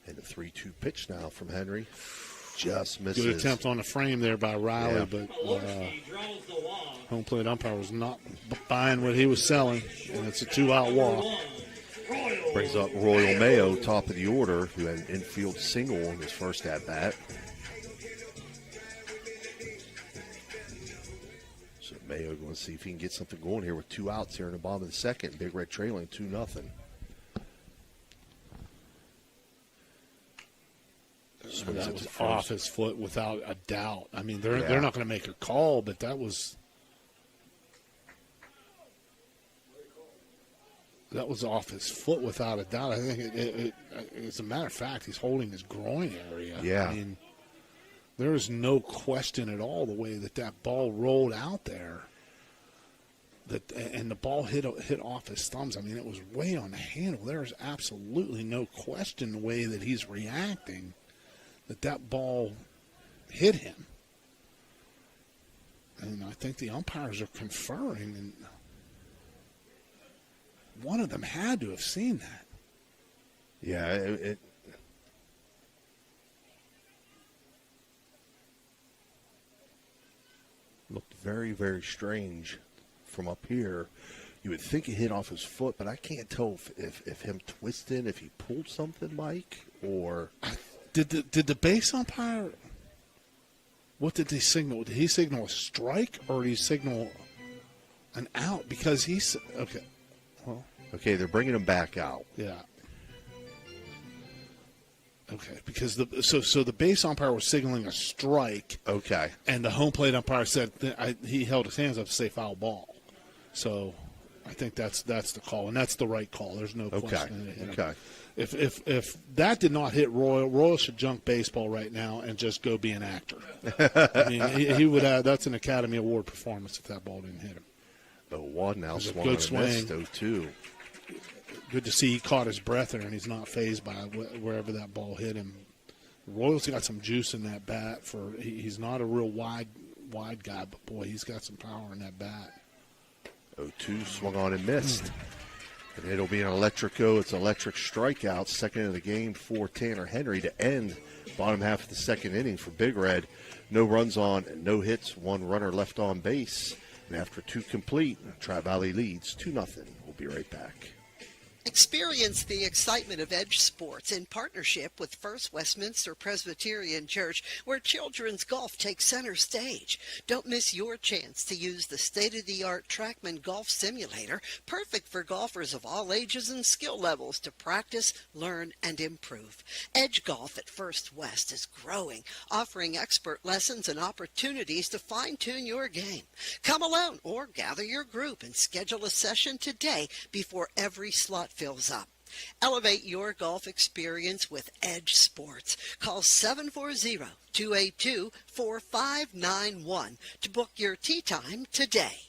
And a 3-2 pitch now from Henry. Just misses. Good attempt on the frame there by Riley, but home plate umpire was not buying what he was selling, and it's a 2-out walk. Brings up Royal Mayo, top of the order, who had an infield single in his first at-bat. So Mayo going to see if he can get something going here with 2 outs here in the bottom of the second. Big Red trailing 2-0. That was off his foot without a doubt. I mean, they're not going to make a call, but that was off his foot without a doubt. I think as a matter of fact, he's holding his groin area. Yeah. I mean, there is no question at all the way that ball rolled out there. And the ball hit off his thumbs. I mean, it was way on the handle. There's absolutely no question the way that he's reacting. That ball hit him. And I think the umpires are conferring, and one of them had to have seen that. Yeah, it looked very, very strange from up here. You would think it hit off his foot, but I can't tell if him twisting, if he pulled something, Mike, or... Did the base umpire, what did he signal? Did he signal a strike or did he signal an out? Because he's, okay. Well, okay, they're bringing him back out. yeah. Okay, because the base umpire was signaling a strike. Okay. And the home plate umpire said he held his hands up to say foul ball. So I think that's the call, and that's the right call. There's no question. Okay. If that did not hit Royal should junk baseball right now and just go be an actor. I mean, he would have. That's an Academy Award performance if that ball didn't hit him. 0-1 now, swung good on swing. and missed. 0-2. Good to see he caught his breath there, and he's not phased by wherever that ball hit him. Royals got some juice in that bat. He's not a real wide guy, but boy, he's got some power in that bat. 0-2, swung on and missed. And it'll be an electric go. It's an electric strikeout. Second of the game for Tanner Henry to end bottom half of the second inning for Big Red. No runs on, no hits, one runner left on base. And after 2 complete, Tri-Valley leads 2-0. We'll be right back. Experience the excitement of Edge Sports in partnership with First Westminster Presbyterian Church, where children's golf takes center stage. Don't miss your chance to use the state-of-the-art TrackMan Golf Simulator, perfect for golfers of all ages and skill levels to practice, learn, and improve. Edge Golf at First West is growing, offering expert lessons and opportunities to fine-tune your game. Come alone or gather your group and schedule a session today before every slot fills up. Elevate your golf experience with Edge Sports. Call 740-282-4591 to book your tee time today.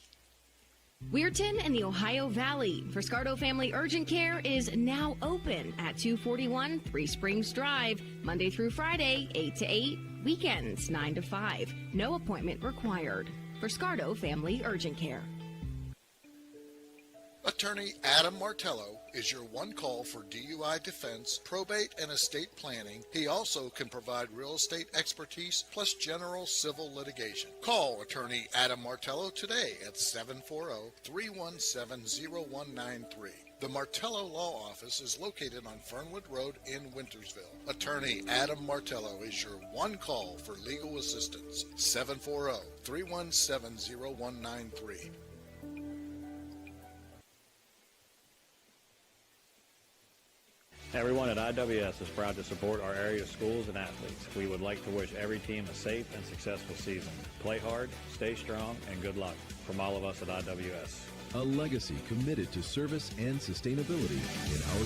Weirton in the Ohio Valley. Friscardo Family Urgent Care is now open at 241 Three Springs Drive, Monday through Friday, 8 to 8, weekends 9 to 5. No appointment required. Friscardo Family Urgent Care. Attorney Adam Martello is your one call for DUI defense, probate, and estate planning. He also can provide real estate expertise plus general civil litigation. Call Attorney Adam Martello today at 740-317-0193. The Martello Law Office is located on Fernwood Road in Wintersville. Attorney Adam Martello is your one call for legal assistance. 740-317-0193. Everyone at IWS is proud to support our area schools and athletes. We would like to wish every team a safe and successful season. Play hard, stay strong, and good luck from all of us at IWS. A legacy committed to service and sustainability in our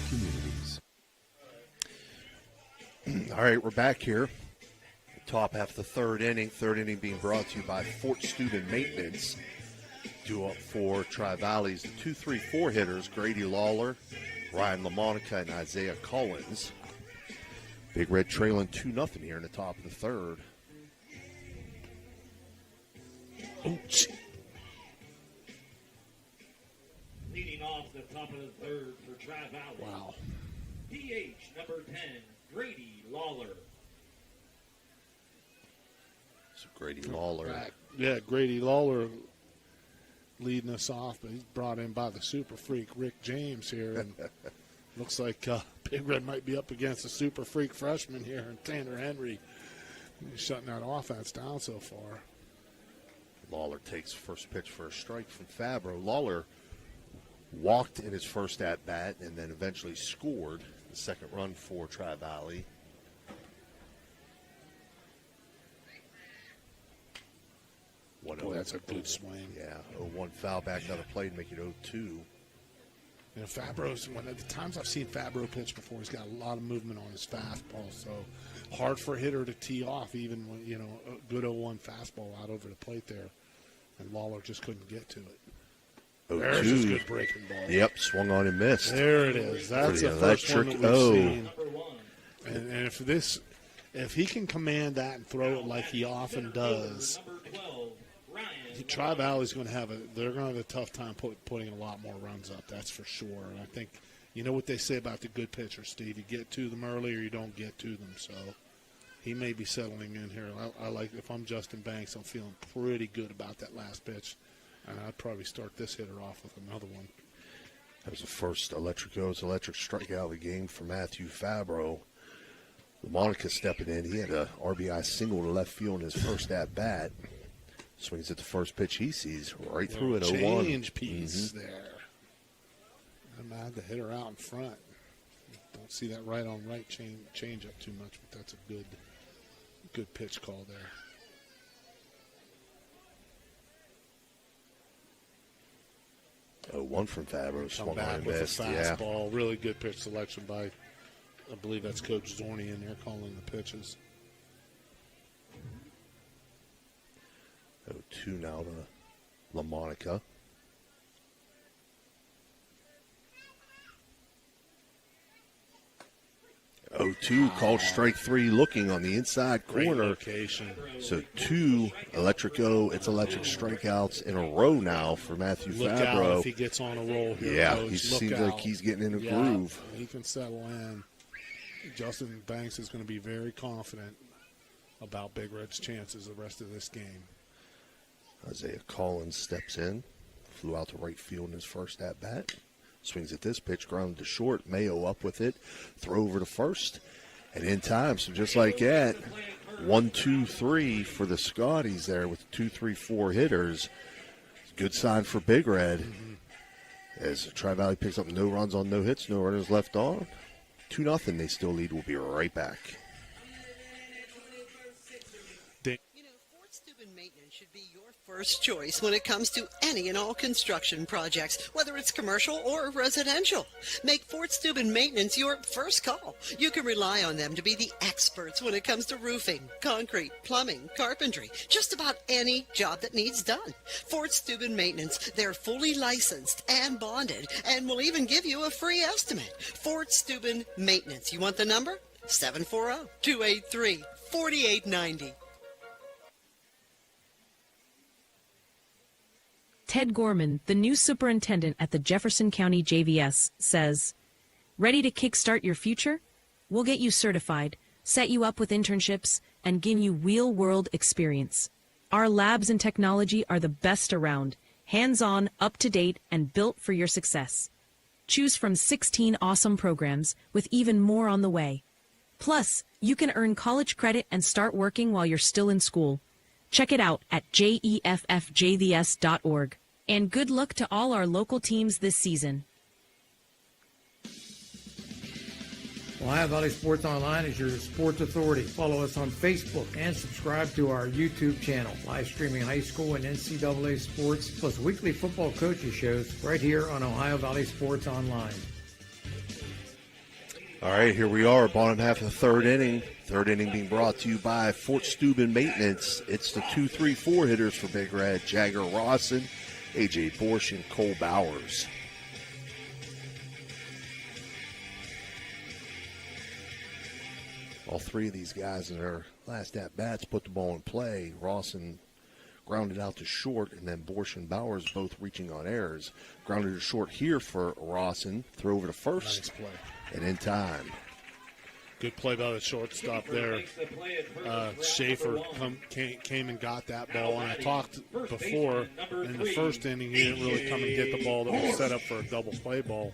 communities. All right, we're back here. Top half of the third inning being brought to you by Fort Student Maintenance. Due up for Tri-Valley's 2-3-4 hitters, Grady Lawler, Ryan LaMonica, and Isaiah Collins. Big Red trailing 2-0 here in the top of the third. Leading off the top of the third for Tri-Valley. Wow. DH number 10, Grady Lawler. So Grady Lawler. Yeah, Grady Lawler leading us off, but he's brought in by the super freak Rick James here, and looks like Big Red might be up against a super freak freshman here, and Tanner Henry. He's shutting that offense down so far. Lawler takes first pitch for a strike from Fabro. Lawler walked in his first at-bat and then eventually scored the second run for Tri-Valley. Boy, that's a good swing. Yeah, 0-1 foul back out of play to make it 0-2. You know, Fabro's, one of the times I've seen Fabro pitch before, he's got a lot of movement on his fastball, so hard for a hitter to tee off, even when, you know, a good 0-1 fastball out over the plate there, and Lawler just couldn't get to it. 0-2. There's his good breaking ball. Yep, swung on and missed. There it is. That's the first one that we've seen. And if he can command that and throw it like he often does, Tri-Valley's going to have a tough time putting a lot more runs up. That's for sure. And I think, you know what they say about the good pitchers, Steve. You get to them early or you don't get to them. So he may be settling in here. I like, if I'm Justin Banks, I'm feeling pretty good about that last pitch. And I'd probably start this hitter off with another one. That was the first electric strikeout of the game for Matthew Fabro. Monica stepping in. He had a RBI single to left field in his first at-bat. Swings at the first pitch he sees right through it. 0-1. Change piece there. I'm mad the hitter out in front. don't see that right on right change up too much, but that's a good pitch call there. Oh, one from Fabro. Come back with a fastball. Yeah. Really good pitch selection by, I believe that's Coach Zorni in there calling the pitches. 0-2 now to LaMonica. 0-2 called strike 3 looking on the inside corner. Great location. So 2 electric strikeouts in a row now for Matthew Look Fabro. out if he gets on a roll here. Yeah, Coach. he seems like he's getting in a yeah, groove. He can settle in. Justin Banks is going to be very confident about Big Red's chances the rest of this game. Isaiah Collins steps in, flew out to right field in his first at-bat. Swings at this pitch, grounded to short. Mayo up with it, throw over to first, and in time. So just like that, 1, 2, 3 for the Scotties there with 2, 3, 4 hitters. Good sign for Big Red. As Tri-Valley picks up no runs on no hits, no runners left on. 2-0, they still lead. We'll be right back. Maintenance should be your first choice when it comes to any and all construction projects, whether it's commercial or residential. Make Fort Steuben Maintenance your first call. You can rely on them to be the experts when it comes to roofing, concrete, plumbing, carpentry, just about any job that needs done. Fort Steuben Maintenance, they're fully licensed and bonded and will even give you a free estimate. Fort Steuben Maintenance. You want the number? 740-283-4890. Ted Gorman, the new superintendent at the Jefferson County JVS, says, "Ready to kickstart your future? We'll get you certified, set you up with internships, and give you real-world experience. Our labs and technology are the best around, hands-on, up-to-date, and built for your success. Choose from 16 awesome programs, with even more on the way. Plus, you can earn college credit and start working while you're still in school. Check it out at jeffjvs.org. And good luck to all our local teams this season." Ohio Valley Sports Online is your sports authority. Follow us on Facebook and subscribe to our YouTube channel. Live streaming high school and NCAA sports, plus weekly football coaches shows right here on Ohio Valley Sports Online. All right, here we are, bottom half of the third inning. Third inning being brought to you by Fort Steuben Maintenance. It's the 2, 3, 4 hitters for Big Red. Jagger Rawson, A.J. Borsch, and Cole Bowers. All three of these guys in their last at-bats put the ball in play. Rawson grounded out to short, and then Borsch and Bowers both reaching on errors. Grounded to short here for Rawson. Throw over to first. Nice play. And in time. Good play by the shortstop there. Schaefer came and got that ball. And I talked before in the first inning, he didn't really come and get the ball that was set up for a double play ball.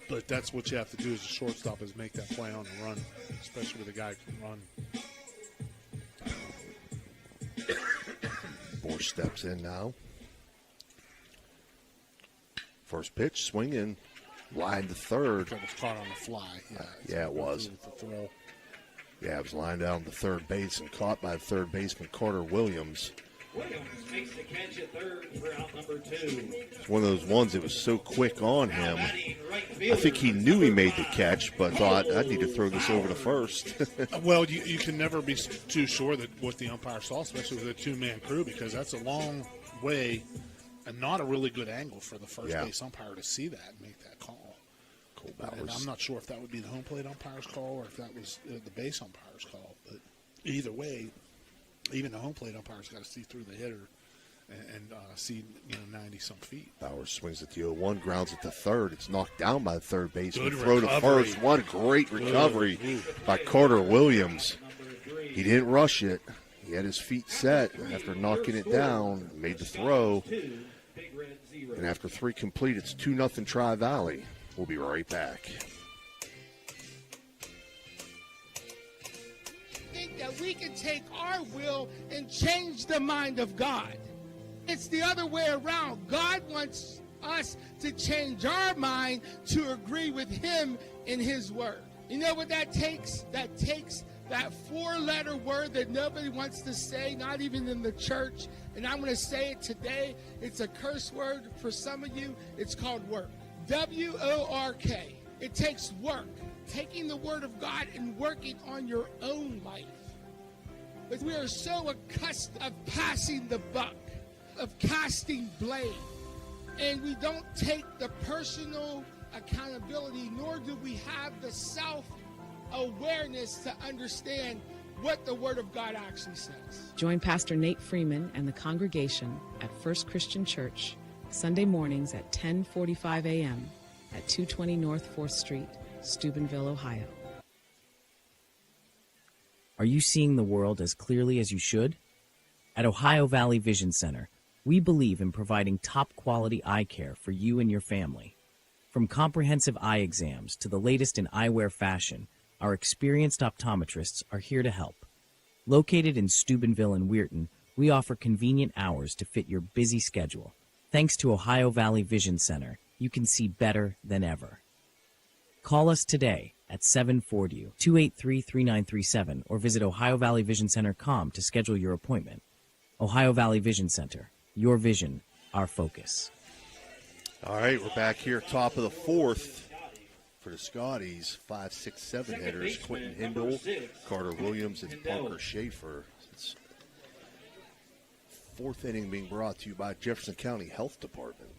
But that's what you have to do as a shortstop, is make that play on the run, especially with a guy who can run. Borsch steps in now. First pitch, swinging. Line to third. That was caught on the fly. Yeah, it was. Yeah, it was lined down to third base and caught by third baseman Carter Williams. Williams makes the catch at third for out number 2. It's one of those ones that was so quick on him. I think he knew he made the catch, but thought, I need to throw this over to first. Well, you can never be too sure that what the umpire saw, especially with a two-man crew, because that's a long way and not a really good angle for the first base umpire to see that and make that call. And I'm not sure if that would be the home plate umpire's call or if that was the base umpire's call. But either way, even the home plate umpire's got to see through the hitter and see 90-some feet. Bowers swings at the 0-1, grounds at the third. It's knocked down by the third baseman. Good Throw recovery. to first. One great recovery by Carter Williams. He didn't rush it. He had his feet set after knocking it down, made the throw. And after 3 complete, it's 2-0 Tri-Valley. We'll be right back. I think that we can take our will and change the mind of God. It's the other way around. God wants us to change our mind to agree with Him in His Word. You know what that takes? That takes that 4-letter word that nobody wants to say, not even in the church. And I'm going to say it today. It's a curse word for some of you. It's called work. W-O-R-K. It takes work. Taking the word of God and working on your own life. But we are so accustomed of passing the buck, of casting blame. And we don't take the personal accountability, nor do we have the self-awareness to understand what the Word of God actually says. Join Pastor Nate Freeman and the congregation at First Christian Church Sunday mornings at 10:45 a.m. at 220 North 4th Street, Steubenville, Ohio. Are you seeing the world as clearly as you should? At Ohio Valley Vision Center, we believe in providing top-quality eye care for you and your family. From comprehensive eye exams to the latest in eyewear fashion, our experienced optometrists are here to help. Located in Steubenville and Weirton, we offer convenient hours to fit your busy schedule. Thanks to Ohio Valley Vision Center, you can see better than ever. Call us today at 740-283-3937 or visit OhioValleyVisionCenter.com to schedule your appointment. Ohio Valley Vision Center, your vision, our focus. All right, we're back here, top of the fourth for the Scotties. 5, 6, 7 hitters: Quentin Hindle, Carter Williams, and Parker Schaefer. It's fourth inning being brought to you by Jefferson County Health Department.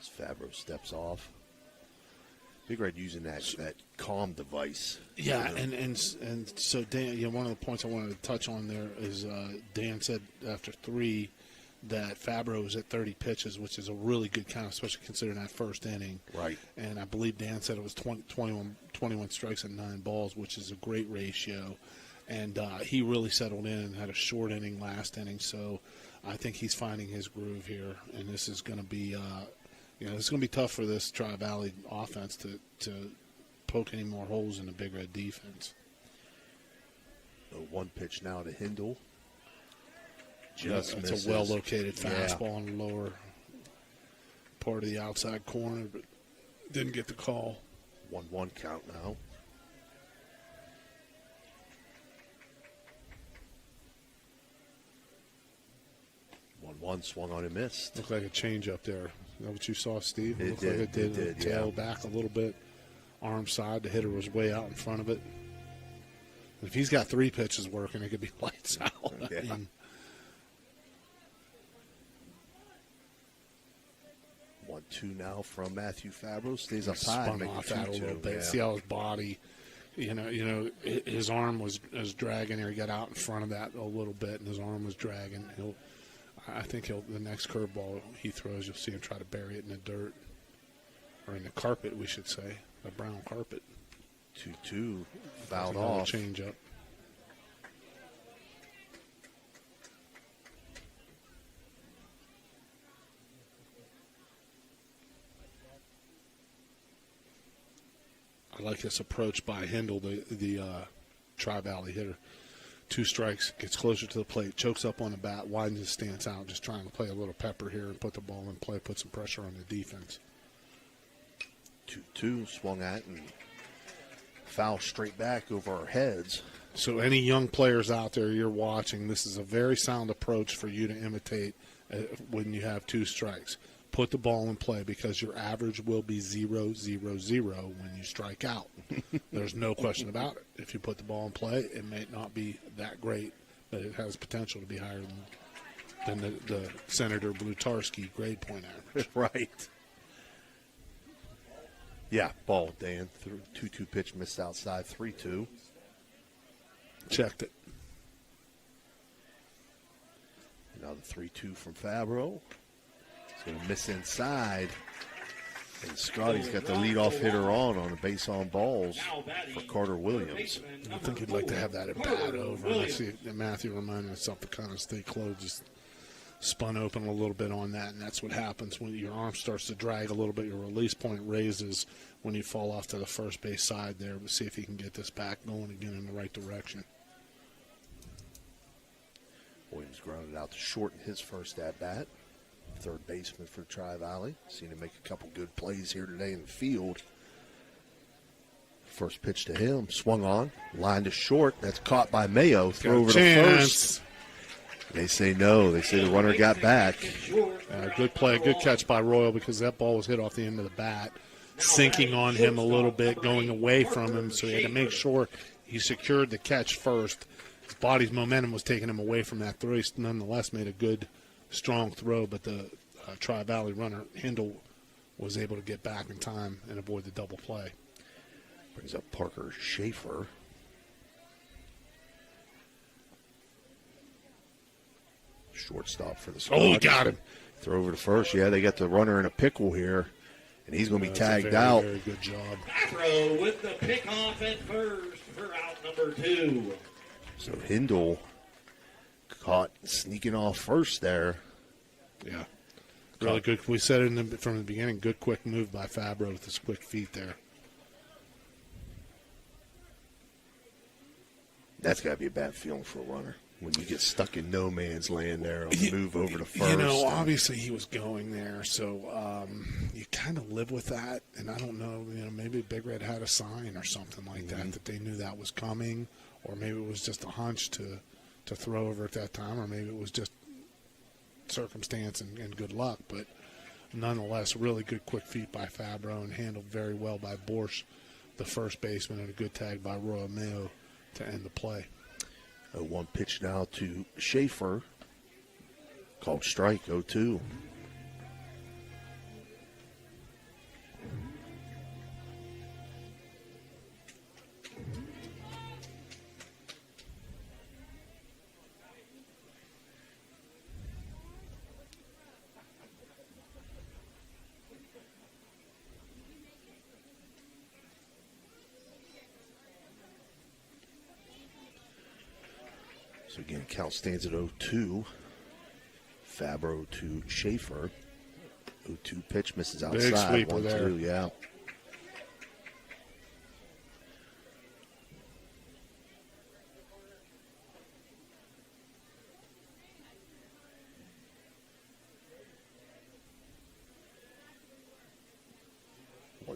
As Fabro steps off. Big Red using that calm device. Yeah, and so Dan, one of the points I wanted to touch on there is Dan said after 3 that Fabro was at 30 pitches, which is a really good count, especially considering that first inning. Right. And I believe Dan said it was 21 strikes and 9 balls, which is a great ratio. And he really settled in and had a short inning last inning, so I think he's finding his groove here, and this is going to be it's going to be tough for this Tri-Valley offense to poke any more holes in the Big Red defense. The 1 pitch now to Hindle. It's a well-located fastball in the lower part of the outside corner, but didn't get the call. 1-1 count now. One swung on and missed. Looked like a change up there. Is that what you saw, Steve? It looked did. Like it did. Tail Yeah. back a little bit, arm side. The hitter was way out in front of it. If he's got 3 pitches working, it could be lights out. Yeah. I mean, 1-2 now from Matthew Fabro. Stays up high. spun off that a little bit. Yeah. See how his body, his arm was dragging here. He got out in front of that a little bit, and his arm was dragging. I think the next curveball he throws, you'll see him try to bury it in the dirt, or in the carpet, we should say, the brown carpet. 2-2, fouled off. Change up. I like this approach by Hindle, the Tri-Valley hitter. 2 strikes, gets closer to the plate, chokes up on the bat, widens his stance out, just trying to play a little pepper here and put the ball in play, put some pressure on the defense. 2-2, swung at and foul straight back over our heads. So any young players out there you're watching, this is a very sound approach for you to imitate when you have 2 strikes. Put the ball in play because your average will be 0-0-0 when you strike out. There's no question about it. If you put the ball in play, it may not be that great, but it has potential to be higher than the Senator Blutarski grade point average. Right. Yeah, ball, Dan. 2-2 pitch missed outside, 3-2. Checked it. Now the 3-2 from Fabro. He's going to miss inside. And Scotty's got the leadoff hitter on the base on balls for Carter Williams. I think he'd like to have that at bat over. I see Matthew reminded himself to kind of stay close, just spun open a little bit on that, and that's what happens when your arm starts to drag a little bit. Your release point raises when you fall off to the first base side there. We'll see if he can get this back going again in the right direction. Williams grounded out to short in his first at-bat. third baseman for Tri-Valley. Seen him make a couple good plays here today in the field. First pitch to him, swung on, line to short. That's caught by Mayo. Throw over to first. They say no. They say the runner got back. Good play, good catch by Royal because that ball was hit off the end of the bat, sinking on him a little bit, going away from him. So he had to make sure he secured the catch first. His body's momentum was taking him away from that throw. He nonetheless made a good, strong throw, but the Tri-Valley runner, Hindle, was able to get back in time and avoid the double play. Brings up Parker Schaefer. Shortstop for the Squad. Oh, he got him. Throw over to first. Yeah, they got the runner in a pickle here, and he's going to be tagged out. Very good job. Afro with the pick off at first for out number 2. So Hindle caught sneaking off first there. Yeah. Really good. We said it from the beginning, good quick move by Fabro with his quick feet there. That's got to be a bad feeling for a runner when you get stuck in no man's land there on the move over to first. You know, obviously he was going there, so you kind of live with that. And I don't know, maybe Big Red had a sign or something like that they knew that was coming, or maybe it was just a hunch to throw over at that time, or maybe it was just circumstance and good luck. But nonetheless, really good quick feet by Fabro and handled very well by Borsch, the first baseman, and a good tag by Royal Mayo to end the play. One pitch now to Schaefer. Called strike, 0-2. So again, count stands at 0-2. Fabro to Schaefer. 0-2 pitch misses outside. Big sweeper 1-2, there. Yeah.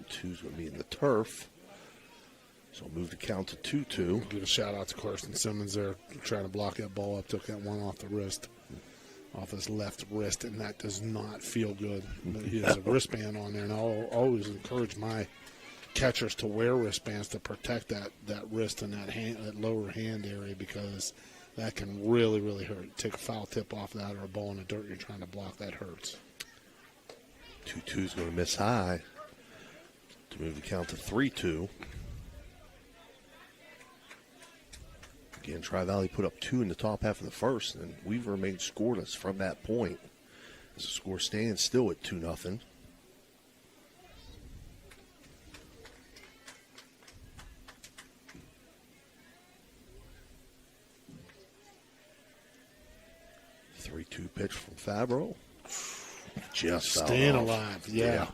Two's going to be in the turf. So I'll move the count to 2-2. Give a shout out to Carson Simmons there, trying to block that ball up, took that one off the wrist, off his left wrist, and that does not feel good. But he has a wristband on there, and I'll always encourage my catchers to wear wristbands to protect that wrist and that lower hand area, because that can really, really hurt. Take a foul tip off that or a ball in the dirt you're trying to block, that hurts. 2-2's going to miss high to move the count to 3-2. Again, Tri-Valley put up 2 in the top half of the first, and we've remained scoreless from that point. As the score stands still at 2-0. Three-two pitch from Fabro. Just staying alive, yeah.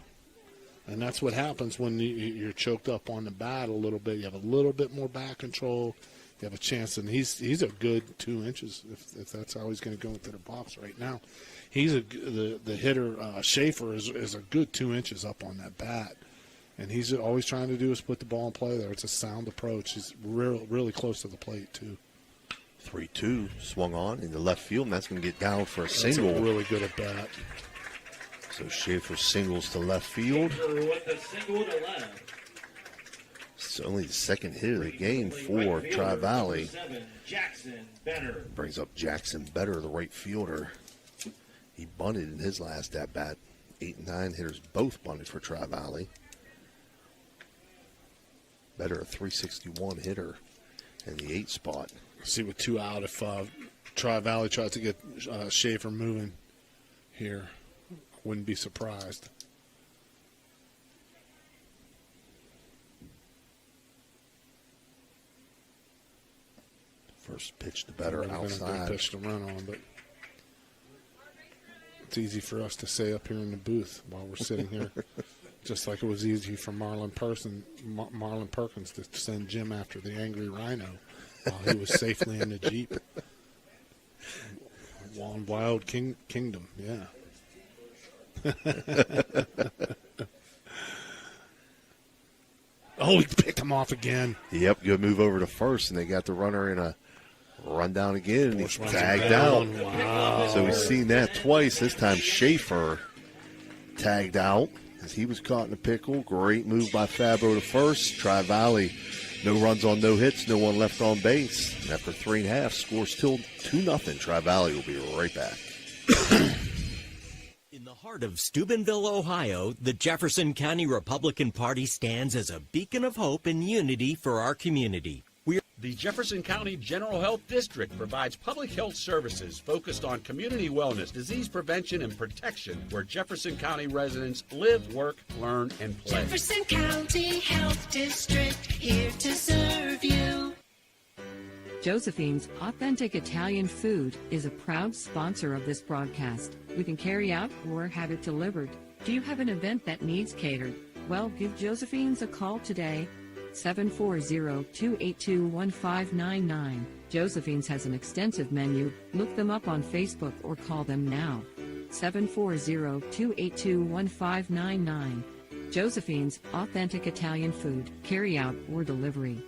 And that's what happens when you're choked up on the bat a little bit. You have a little bit more back control. You have a chance, and he's a good 2 inches if that's how he's going to go into the box right now. He's the hitter. Schaefer is a good 2 inches up on that bat, and he's always trying to do is put the ball in play there. It's a sound approach. He's really close to the plate too. 3-2 swung on in the left field, and that's going to get down for a single. That's a really good at bat. So Schaefer singles to left field. With the single to left. It's only the second hit of the game for Tri-Valley. Jackson Better. Brings up Jackson Better, the right fielder. He bunted in his last at-bat. 8 and 9 hitters both bunted for Tri-Valley. Better, a .361 hitter in the 8 spot. See with 2 out if Tri-Valley tries to get Schaefer moving here. Wouldn't be surprised. First pitch to Better outside. Pitch to run on, but it's easy for us to say up here in the booth while we're sitting here, just like it was easy for Marlon Perkins to send Jim after the angry rhino while he was safely in the Jeep. Wild Kingdom, yeah. Oh, he picked him off again. Yep, good move over to first, and they got the runner in a rundown again, and he's tagged out. Wow. So we've seen that twice. This time Schaefer tagged out as he was caught in a pickle. Great move by Fabro to first. Tri-Valley, no runs on no hits, no one left on base. And after 3.5, score still 2-0. Tri-Valley will be right back. In the heart of Steubenville, Ohio, the Jefferson County Republican Party stands as a beacon of hope and unity for our community. The Jefferson County General Health District provides public health services focused on community wellness, disease prevention, and protection where Jefferson County residents live, work, learn, and play. Jefferson County Health District, here to serve you. Josephine's Authentic Italian Food is a proud sponsor of this broadcast. We can carry out or have it delivered. Do you have an event that needs catered? Well, give Josephine's a call today. 740-282-1599. Josephine's has an extensive menu. Look them up on Facebook or call them now. 740-282-1599. Josephine's Authentic Italian Food, carry out or delivery.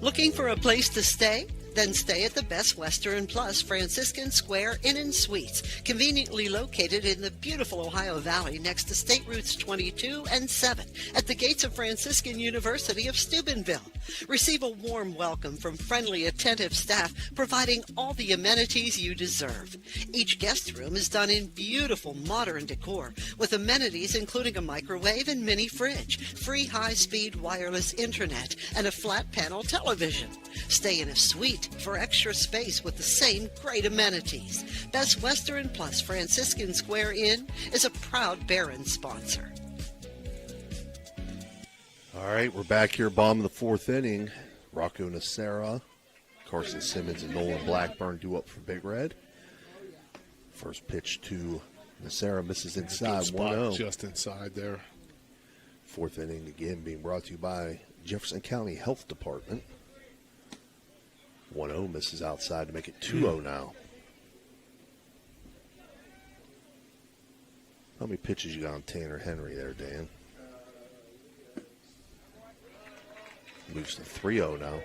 Looking for a place to stay? Then stay at the Best Western Plus Franciscan Square Inn and Suites, conveniently located in the beautiful Ohio Valley next to State Routes 22 and 7 at the gates of Franciscan University of Steubenville. Receive a warm welcome from friendly, attentive staff, providing all the amenities you deserve. Each guest room is done in beautiful modern decor, with amenities including a microwave and mini fridge, free high-speed wireless internet, and a flat panel television. Stay in a suite for extra space with the same great amenities. Best Western Plus Franciscan Square Inn is a proud Barron sponsor. All right, we're back here, bottom of the fourth inning. Rocco Nacera, Carson Simmons, and Nolan Blackburn due up for Big Red. First pitch to Nacera, misses inside, 1-0. Just inside there. Fourth inning again being brought to you by Jefferson County Health Department. 1-0, misses outside to make it 2-0 now. How many pitches you got on Tanner Henry there, Dan? Moves to 3-0 now.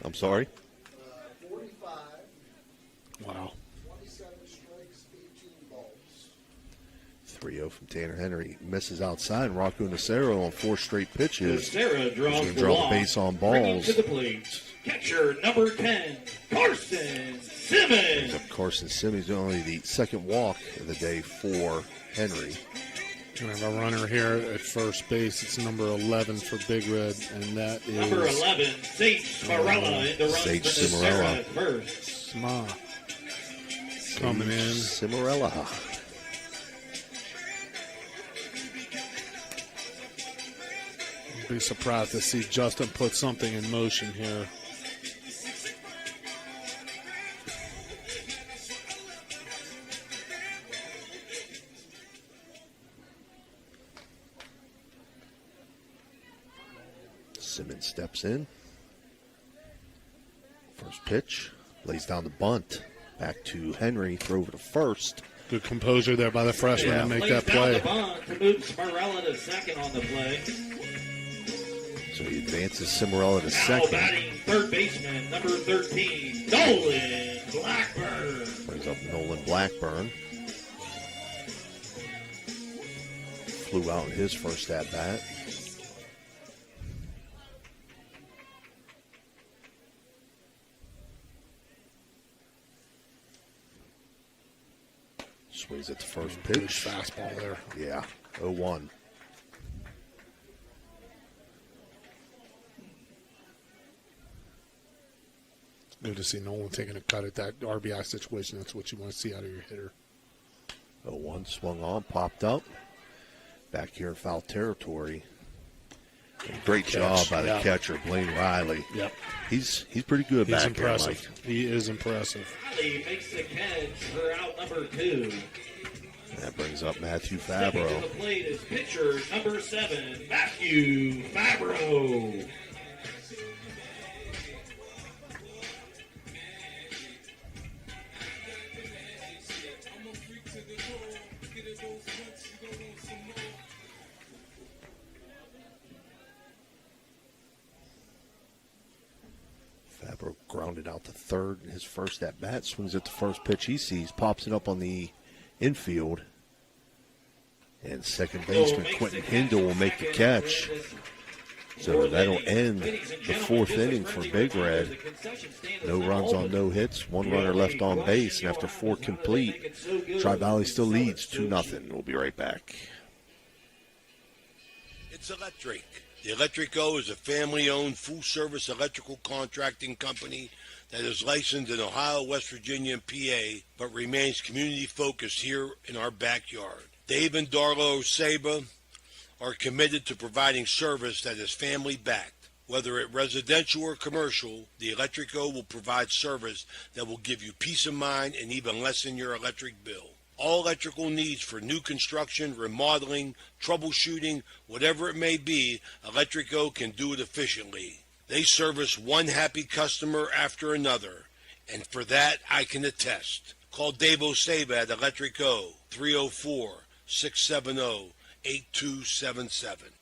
I'm sorry? 45. Wow. 27 strikes, 18 balls. 3-0 from Tanner Henry. Misses outside. Rocco Nacero on 4 straight pitches. Nacera draws He's going to draw the base on balls. To the plate. Catcher number 10, Carson Simmons. Carson Simmons only the second walk of the day for Henry. We have a runner here at first base. It's number 11 for Big Red, and that is number 11, Sage Cimarella in the run Sage for Cimarella. first. Coming in. Cimarella. I'd be surprised to see Justin put something in motion here. Simmons steps in. First pitch. Lays down the bunt. Back to Henry. Throw over to first. Good composure there by the freshman to make that play. Lays down the bunt to move Cimarella to second on the play. So he advances Cimarella to Now second. batting third baseman, number 13, Nolan Blackburn. Brings up Nolan Blackburn. Flew out in his first at-bat. Swings at the first pitch. Good fastball there. Yeah, 0-1. Good to see Nolan taking a cut at that RBI situation. That's what you want to see out of your hitter. 0-1, swung on, popped up. Back here in foul territory. Great job by the catcher, Blaine Riley. Yep. He's pretty good He's back impressive. here, Mike. He is impressive. Riley makes the catch for out number 2. That brings up Matthew Stepping to Fabro. the plate is pitcher number 7, Matthew Fabro. Grounded out to third. His first at bat. Swings at the first pitch he sees. Pops it up on the infield. And second baseman Quentin Hindle will make the catch. So that'll end the fourth inning for Big Red. No runs on no hits. One runner left on base. And after 4 complete, Tri-Valley still leads 2-0. We'll be right back. It's electric. The Electric O is a family-owned, full-service electrical contracting company that is licensed in Ohio, West Virginia, and PA, but remains community-focused here in our backyard. Dave and Darla Oseba are committed to providing service that is family-backed. Whether it residential or commercial, the Electric O will provide service that will give you peace of mind and even lessen your electric bill. All electrical needs for new construction, remodeling, troubleshooting, whatever it may be, Electric O can do it efficiently. They service one happy customer after another, and for that I can attest. Call Dave Oseba at Electric O, 304-670-8277.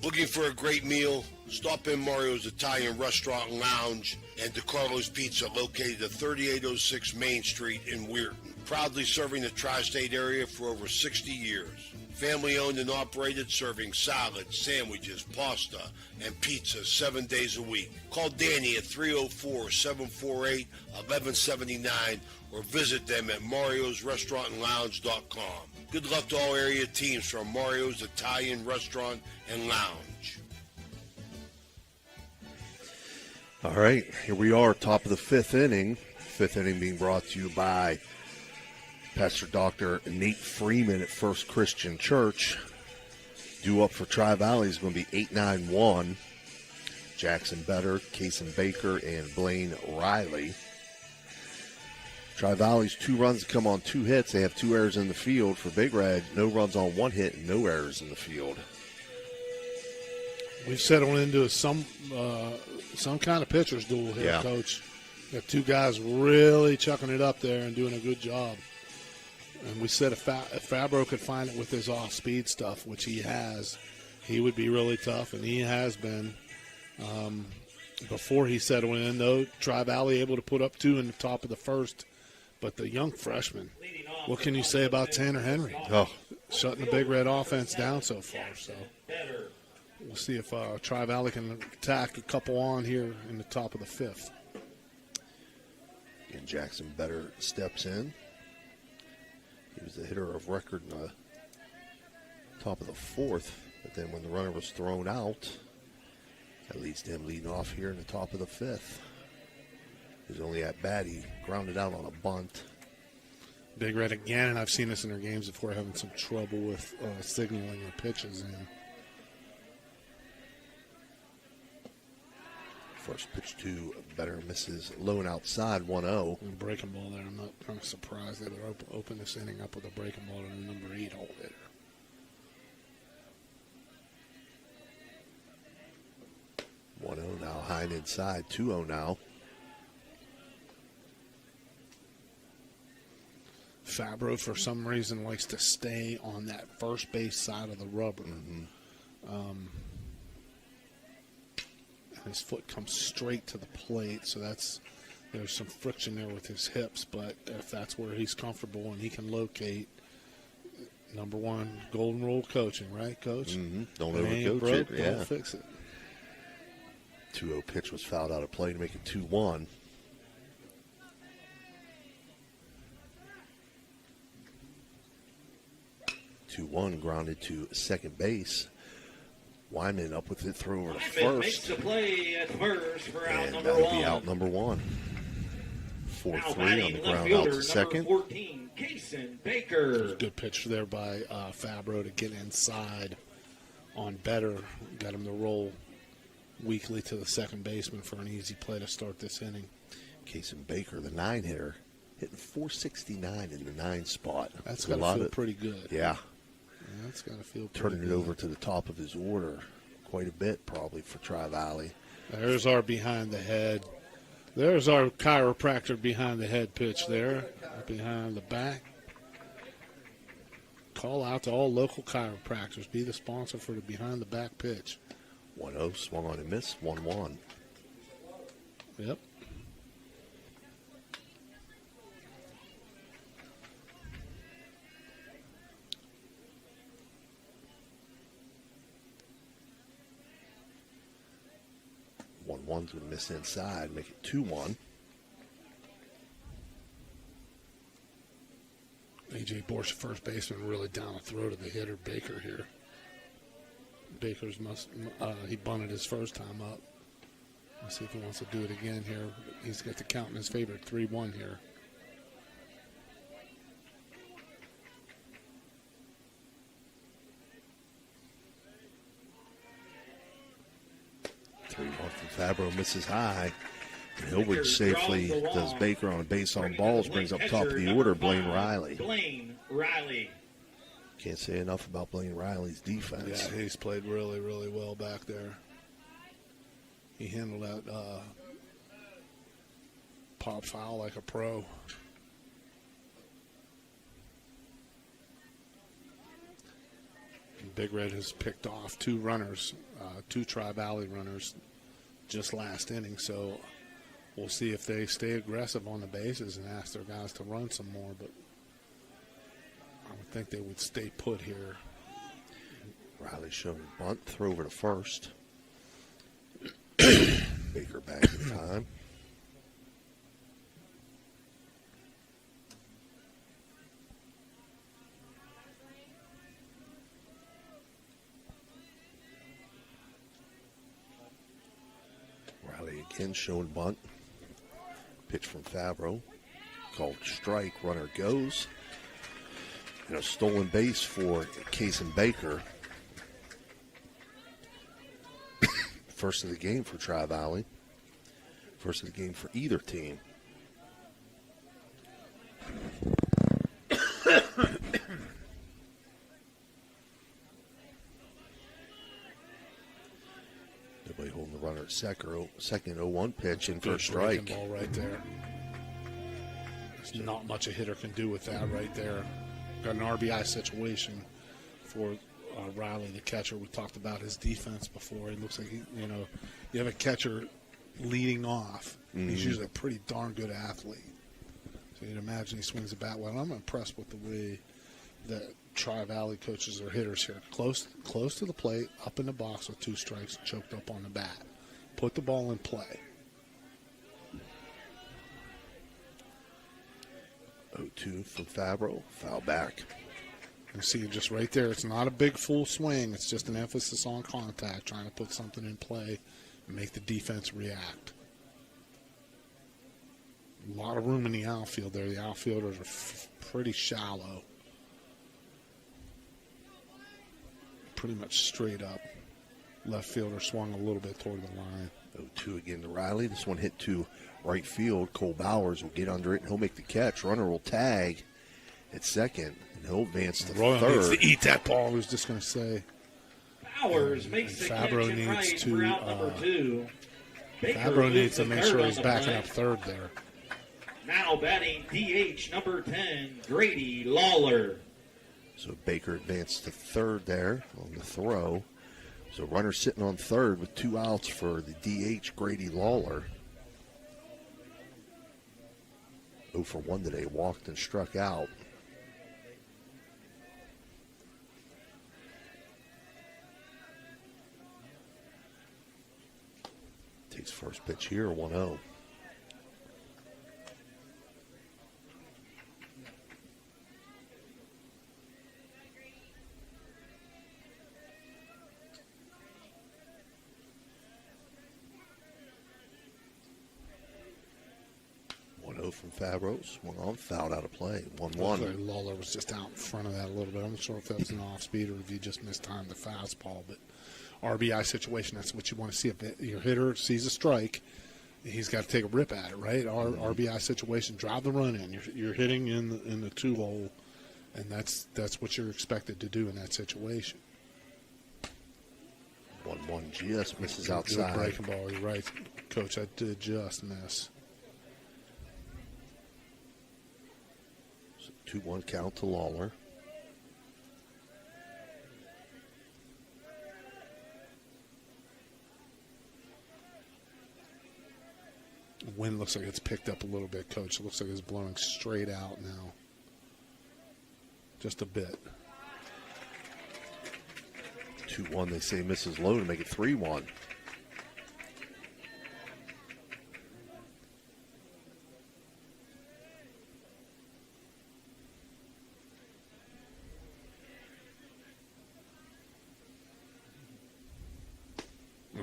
Looking for a great meal? Stop in Mario's Italian Restaurant and Lounge and DeCarlo's Pizza, located at 3806 Main Street in Weirton. Proudly serving the tri-state area for over 60 years. Family owned and operated, serving salads, sandwiches, pasta, and pizza 7 days a week. Call Danny at 304-748-1179 or visit them at mariosrestaurantandlounge.com. Good luck to all area teams from Mario's Italian Restaurant and Lounge. All right, here we are, top of the fifth inning. Fifth inning being brought to you by Pastor Dr. Nate Freeman at First Christian Church. Due up for Tri-Valley is going to be 8-9-1. Jackson Better, Kason Baker, and Blaine Riley. Tri-Valley's 2 runs come on 2 hits. They have 2 errors in the field. For Big Red, no runs on 1 hit and no errors in the field. We've settled into some kind of pitcher's duel here, Yeah. Coach. Got 2 guys really chucking it up there and doing a good job. And we said if Fabro could find it with his off-speed stuff, which he has, he would be really tough, and he has been. Before he settled in, though, Tri-Valley able to put up 2 in the top of the first. But the young freshman, what can you say about Tanner Henry? Oh, shutting the Big Red offense down so far. So we'll see if Tri-Valley can attack a couple on here in the top of the 5th. And Jackson Better steps in. He was the hitter of record in the top of the 4th. But then when the runner was thrown out, that leads to him leading off here in the top of the 5th. His only at bat, he grounded out on a bunt. Big Red again, and I've seen this in their games before, having some trouble with signaling their pitches in. First pitch to Better, misses low and outside, 1-0. Breaking ball there. I'm not kind of surprised they would open this inning up with a breaking ball to the number 8 hole hitter. Now high and inside, 2-0 now. Fabro, for some reason, likes to stay on that first base side of the rubber. And his foot comes straight to the plate, so there's some friction there with his hips. But if that's where he's comfortable and he can locate, number 1, golden rule coaching, right, Coach? Don't overcoach it. Yeah. Don't fix it. 2-0 pitch was fouled out of play to make it 2-1. Grounded to second base. Wyman up with it, throw over to first. Makes the play at first for out And number that'll 1. be out number 1. 4-3 on the ground out to second. 14, Kason Baker. Good pitch there by Fabro to get inside on Better. Got him to roll weakly to the second baseman for an easy play to start this inning. Kason Baker, the 9 hitter, hitting 469 in the 9 spot. That's got to feel pretty good. Yeah. That's got to feel pretty Turning good. it over to the top of his order quite a bit probably for Tri-Valley. There's our behind the head. There's our chiropractor behind the head pitch there, behind the back. Call out to all local chiropractors. Be the sponsor for the behind the back pitch. 1-0, swung on and missed, 1-1. One's going to miss inside, make it 2-1. A.J. Borsch, first baseman, really down the throat of the hitter, Baker, here. Baker's he bunted his first time up. Let's see if he wants to do it again here. He's got the count in his favor, 3-1 here. Fabro misses high. And Hillbridge safely does Baker on a base on balls, brings up top of the order, Blaine Riley. Blaine Riley. Can't say enough about Blaine Riley's defense. Yeah, he's played really, really well back there. He handled that pop foul like a pro. And Big Red has picked off two runners, two Tri-Valley runners, just last inning. So we'll see if they stay aggressive on the bases and ask their guys to run some more. But I would think they would stay put here. Riley showing bunt, throw over to first. Baker back in time. Riley again showing bunt. Pitch from Fabro. Called strike. Runner goes. And a stolen base for Case and Baker. First of the game for Tri-Valley. First of the game for either team. Nobody holding the runner at second 0-1 pitch in for a strike. Ball right there. There's not much a hitter can do with that right there. Got an RBI situation for Riley, the catcher. We talked about his defense before. It looks like you have a catcher leading off. Mm-hmm. He's usually a pretty darn good athlete. So you'd imagine he swings the bat well. I'm impressed with the way that Tri-Valley coaches their hitters here. Close to the plate, up in the box with two strikes, choked up on the bat. Put the ball in play. 0-2 from Fabro. Foul back. You see it just right there. It's not a big full swing. It's just an emphasis on contact, trying to put something in play and make the defense react. A lot of room in the outfield there. The outfielders are pretty shallow. Pretty much straight up. Left fielder swung a little bit toward the line. 0-2 again to Riley. This one hit to right field. Cole Bowers will get under it, and he'll make the catch. Runner will tag at second, and he'll advance to Royal third. needs to eat that ball, I was just going to say. Bowers makes the catch Fabro and needs right to, for out number 2. Baker Fabro needs to moves make to sure third he's on the backing play. up third there. Now batting DH number 10, Grady Lawler. So Baker advanced to third there on the throw. So runner sitting on third with 2 outs for the DH, Grady Lawler. 0 for 1 today, walked and struck out. Takes first pitch here, 1-0. From Fabros, one on, fouled out of play, 1-1. Lawler was just out in front of that a little bit. I'm not sure if that was an off-speed or if he just mistimed the fastball, but RBI situation, that's what you want to see. If your hitter sees a strike, he's got to take a rip at it, right? RBI situation, drive the run in. You're hitting in the 2-hole, and that's what you're expected to do in that situation. 1-1 just misses Good outside. breaking ball, you're right, Coach. That did just miss. 2-1 count to Lawler. The wind looks like it's picked up a little bit, Coach. It looks like it's blowing straight out now. Just a bit. 2-1, they say misses low to make it 3-1.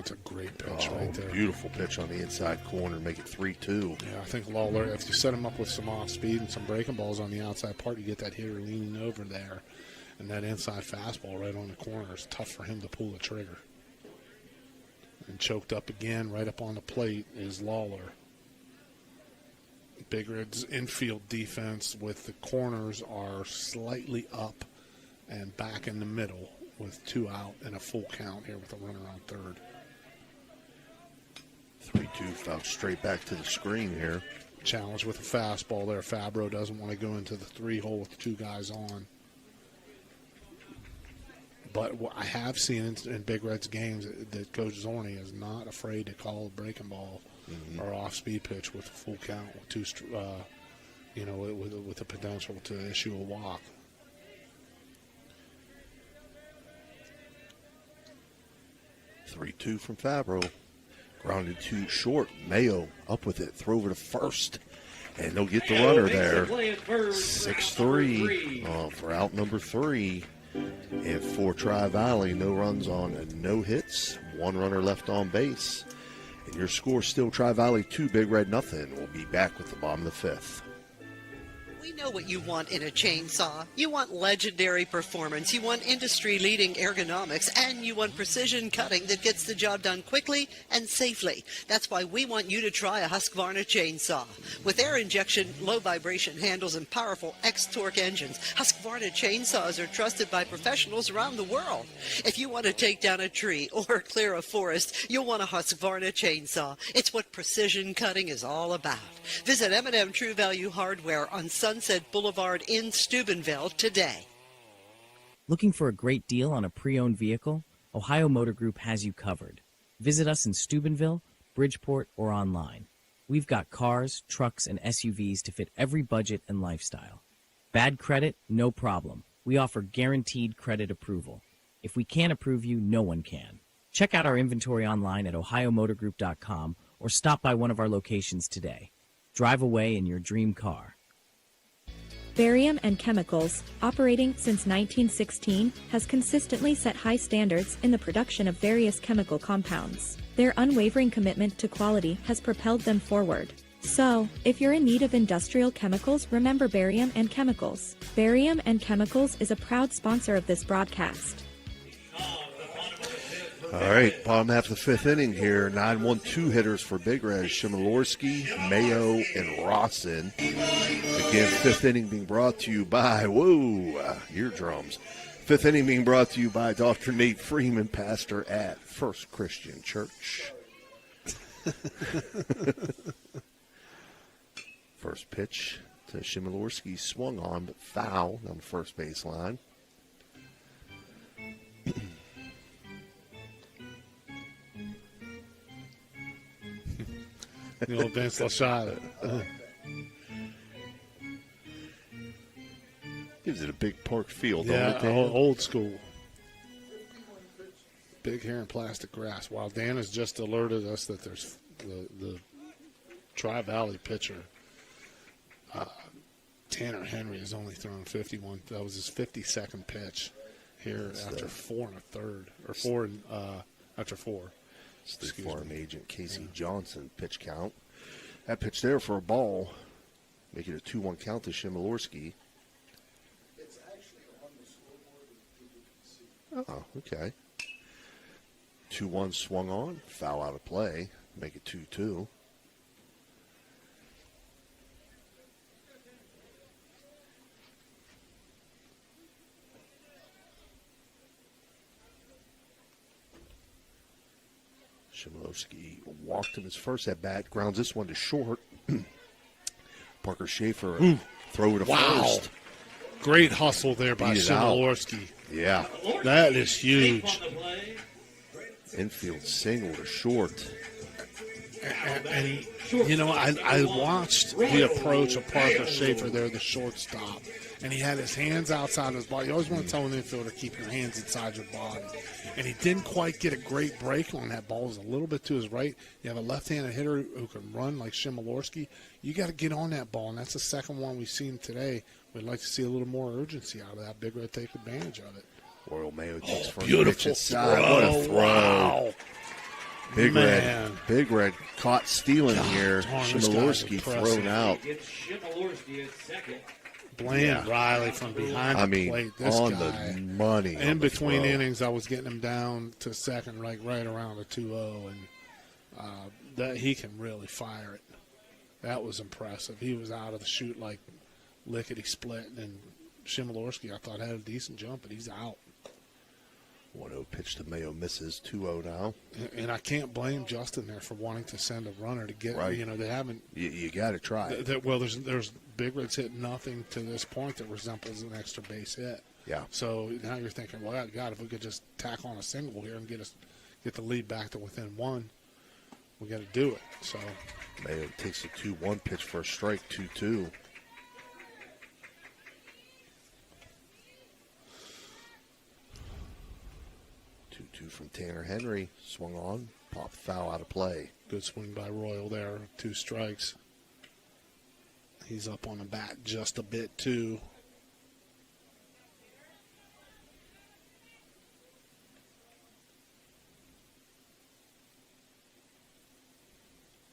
That's a great pitch right there. Beautiful pitch on the inside corner, make it 3-2. Yeah, I think Lawler, if you set him up with some off speed and some breaking balls on the outside part, you get that hitter leaning over there. And that inside fastball right on the corner is tough for him to pull the trigger. And choked up again right up on the plate is Lawler. Big Red's infield defense with the corners are slightly up and back in the middle with 2 out and a full count here with a runner on third. 3-2 foul straight back to the screen here. Challenge with a fastball there. Fabro doesn't want to go into the 3-hole with 2 guys on. But what I have seen in Big Red's games that Coach Zorney is not afraid to call a breaking ball or off-speed pitch with a full count with 2, with the potential to issue a walk. Three-two from Fabro. Grounded to short. Mayo up with it. Throw over to first. And they'll get the runner there. 6-3 for out number 3. And for Tri-Valley, no runs on and no hits. 1 runner left on base. And your score still Tri-Valley 2, Big Red nothing. We'll be back with the bottom of the 5th. We know what you want in a chainsaw. You want legendary performance, you want industry-leading ergonomics, and you want precision cutting that gets the job done quickly and safely. That's why we want you to try a Husqvarna chainsaw. With air injection, low vibration handles, and powerful X-Torque engines, Husqvarna chainsaws are trusted by professionals around the world. If you want to take down a tree or clear a forest, you'll want a Husqvarna chainsaw. It's what precision cutting is all about. Visit M&M True Value Hardware on Sunset Boulevard in Steubenville today. Looking for a great deal on a pre-owned vehicle? Ohio Motor Group has you covered. Visit us in Steubenville, Bridgeport, or online. We've got cars, trucks, and SUVs to fit every budget and lifestyle. Bad credit? No problem. We offer guaranteed credit approval. If we can't approve you, no one can. Check out our inventory online at ohiomotorgroup.com or stop by one of our locations today. Drive away in your dream car. Barium and Chemicals, operating since 1916, has consistently set high standards in the production of various chemical compounds. Their unwavering commitment to quality has propelled them forward. So, if you're in need of industrial chemicals, remember Barium and Chemicals. Barium and Chemicals is a proud sponsor of this broadcast. All right, bottom half of the 5th inning here. 9-1-2 hitters for Big Red. Shimilorski, Mayo, and Rawson. Again, 5th inning being brought to you by, eardrums. 5th inning being brought to you by Dr. Nate Freeman, pastor at First Christian Church. First pitch to Shimilorski, swung on, but foul on the first baseline. The old Vince LaShada. Gives it a big park field. Yeah, old school. Big hair and plastic grass. While Dan has just alerted us that there's the Tri-Valley pitcher, Tanner Henry, has only thrown 51. That was his 52nd pitch here after 4 1/3, or 4 after 4. State Farm agent Casey Johnson pitch count. That pitch there for a ball, make it a 2-1 count to Shimilorski. It's actually on the scoreboard. Oh, okay. 2-1 swung on, foul out of play, make it 2-2. Shimilorski walked him his first at bat, grounds this one to short. Parker Schaefer throw to first. Great hustle there by Shimilorski. Yeah. That is huge. Infield single to short. And you know, I watched the approach of Parker Schaefer there, the shortstop, and he had his hands outside his body. You always want to tell an infielder, keep your hands inside your body. And he didn't quite get a great break on that ball. It was a little bit to his right. You have a left-handed hitter who can run like Shimilorski. You got to get on that ball, and that's the second one we've seen today. We'd like to see a little more urgency out of that. Big Red take advantage of it. Royal Mayo takes first beautiful pitch inside. throw. What a throw. Wow. Big Red caught stealing here. Shimilorski thrown out. It's Shimilorski at second. Bland Riley from behind the plate. This on guy, the money. In between innings, I was getting him down to second, right around the 2-0, and that he can really fire it. That was impressive. He was out of the chute like lickety-split, and Shimilorski, I thought, had a decent jump, but he's out. 1-0 pitch to Mayo, misses. 2-0 now. And I can't blame Justin there for wanting to send a runner to get. Right. They haven't. You got to try. Well, there's Big Red's hit nothing to this point that resembles an extra base hit. Yeah. So now you're thinking, well, God, if we could just tack on a single here and get the lead back to within one, we got to do it. So Mayo takes a 2-1 pitch for a strike. 2-2. From Tanner Henry, swung on, popped foul out of play. Good swing by Royal there, 2 strikes. He's up on the bat just a bit too.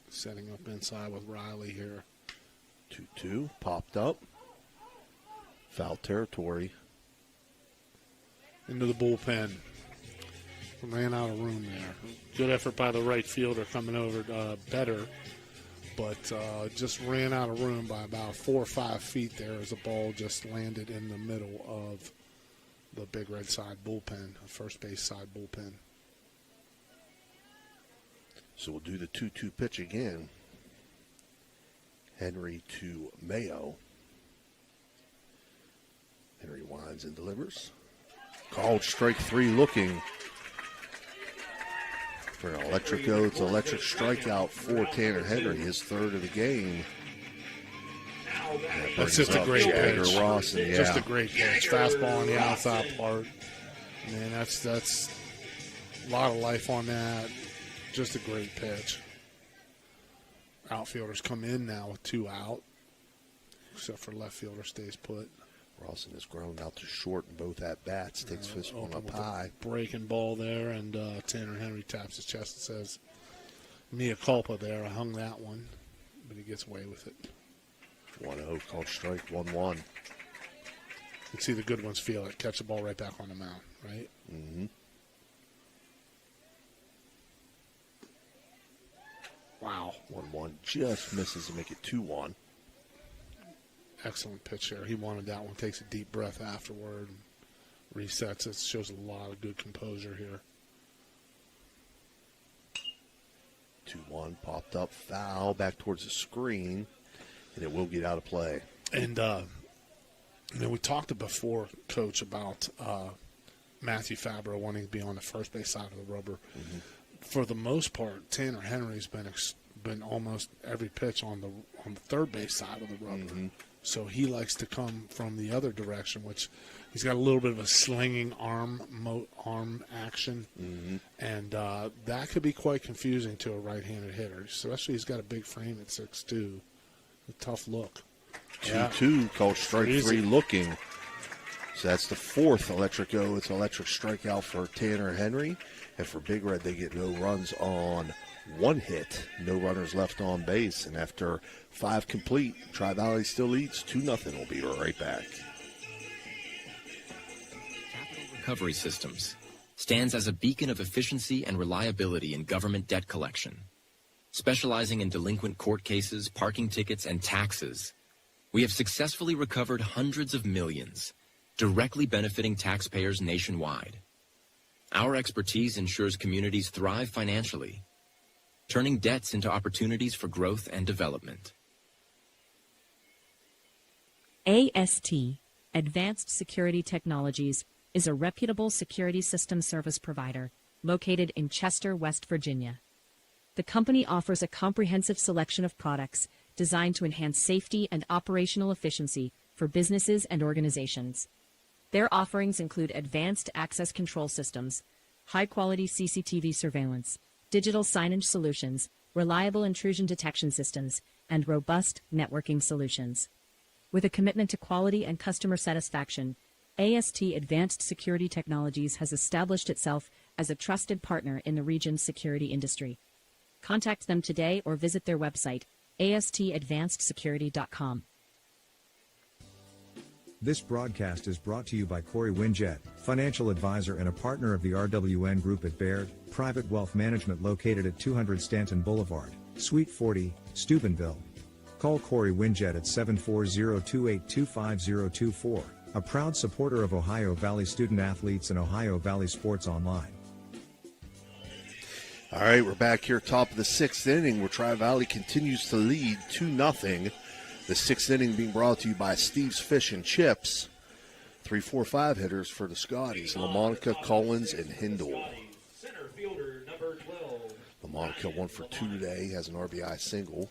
Setting up inside with Riley here. 2-2, popped up. Foul territory. Into the bullpen. Ran out of room there. Good effort by the right fielder coming over better, but just ran out of room by about 4 or 5 feet there as the ball just landed in the middle of the Big Red side bullpen, first base side bullpen. So we'll do the 2-2 pitch again. Henry to Mayo. Henry winds and delivers. Called strike 3 looking. For an electric go, it's electric strikeout for Tanner Henry, his 3rd of the game. That's just a great pitch. Rawson, Just a great pitch. Fastball on the outside part. Man, that's a lot of life on that. Just a great pitch. Outfielders come in now with 2 out, except for left fielder stays put. Rawson has grown out to short in both at-bats. Takes first one up high. Breaking ball there, and Tanner Henry taps his chest and says, mea culpa there. I hung that one, but he gets away with it. 1-0, called strike, 1-1. You can see the good ones feel it. Catch the ball right back on the mound, right? Mm-hmm. Wow. 1-1 just misses to make it 2-1. Excellent pitch there. He wanted that one. Takes a deep breath afterward. Resets it. Shows a lot of good composure here. 2-1 popped up. Foul back towards the screen. And it will get out of play. And, we talked before, Coach, about Matthew Fabro wanting to be on the first base side of the rubber. Mm-hmm. For the most part, Tanner Henry's been almost every pitch on the third base side of the rubber. Mm-hmm. So he likes to come from the other direction, which he's got a little bit of a slinging arm action, and that could be quite confusing to a right-handed hitter, especially he's got a big frame at 6'2". A tough look. 2-2, called strike 3 looking. So that's the 4th electric go. It's electric strikeout for Tanner Henry. And for Big Red, they get no runs on 1 hit. No runners left on base. And after 5 complete, Tri-Valley still leads 2-0. We'll be right back. Capital Recovery Systems stands as a beacon of efficiency and reliability in government debt collection. Specializing in delinquent court cases, parking tickets, and taxes, we have successfully recovered hundreds of millions, directly benefiting taxpayers nationwide. Our expertise ensures communities thrive financially, turning debts into opportunities for growth and development. AST, Advanced Security Technologies, is a reputable security system service provider located in Chester, West Virginia. The company offers a comprehensive selection of products designed to enhance safety and operational efficiency for businesses and organizations. Their offerings include advanced access control systems, high-quality CCTV surveillance, digital signage solutions, reliable intrusion detection systems, and robust networking solutions. With a commitment to quality and customer satisfaction, AST Advanced Security Technologies has established itself as a trusted partner in the region's security industry. Contact them today or visit their website, astadvancedsecurity.com. This broadcast is brought to you by Corey Winjet, financial advisor and a partner of the RWN Group at Baird, private wealth management located at 200 Stanton Boulevard, Suite 40, Steubenville. Call Corey Winjet at 740-2825024, a proud supporter of Ohio Valley student athletes and Ohio Valley Sports Online. All right, we're back here, top of the sixth inning, where Tri-Valley continues to lead 2-0. The sixth inning being brought to you by Steve's Fish and Chips. 3-4-5 hitters for the Scotties: LaMonica, Collins, and Hindle. Center fielder number 12. LaMonica 1 for 2 today, has an RBI single.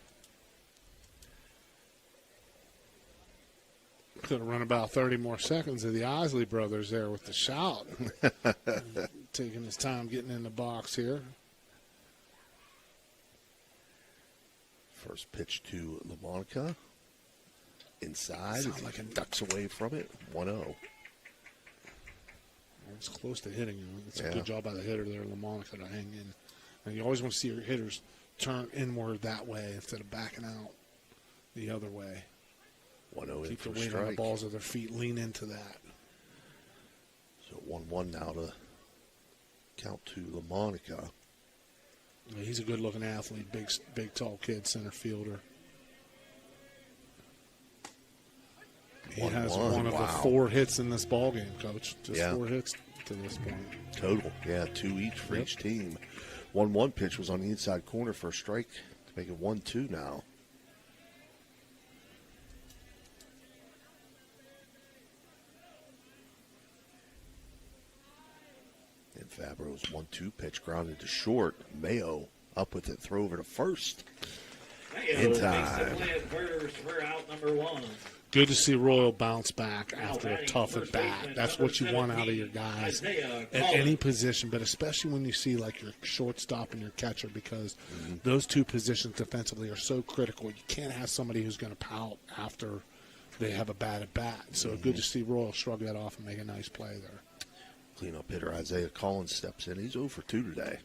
Could have run about 30 more seconds of the Isley brothers there with the shout. Taking his time getting in the box here. First pitch to LaMonica. Inside, like a ducks away from it. 1-0. It's close to hitting. It's a good job by the hitter there, LaMonica, to hang in. And you always want to see your hitters turn inward that way instead of backing out the other way. 1-0 Keep the in for weight strike. on the balls of their feet. Lean into that. So 1-1 now to count to LaMonica. Yeah, he's a good-looking athlete, big, tall kid, center fielder. He has one of the 4 hits in this ballgame, Coach. Just 4 hits to this point. Total, 2 each for each team. 1-1 pitch was on the inside corner for a strike to make it 1-2 now. And Fabro's 1-2 pitch grounded to short. Mayo up with it, throw over to first. In time. First for out number 1. Good to see Royal bounce back after a tough at bat. That's what you want out of your guys at any position, but especially when you see like your shortstop and your catcher, because those two positions defensively are so critical. You can't have somebody who's going to pout after they have a bad at bat. So good to see Royal shrug that off and make a nice play there. Cleanup hitter Isaiah Collins steps in. He's 0 for 2 today.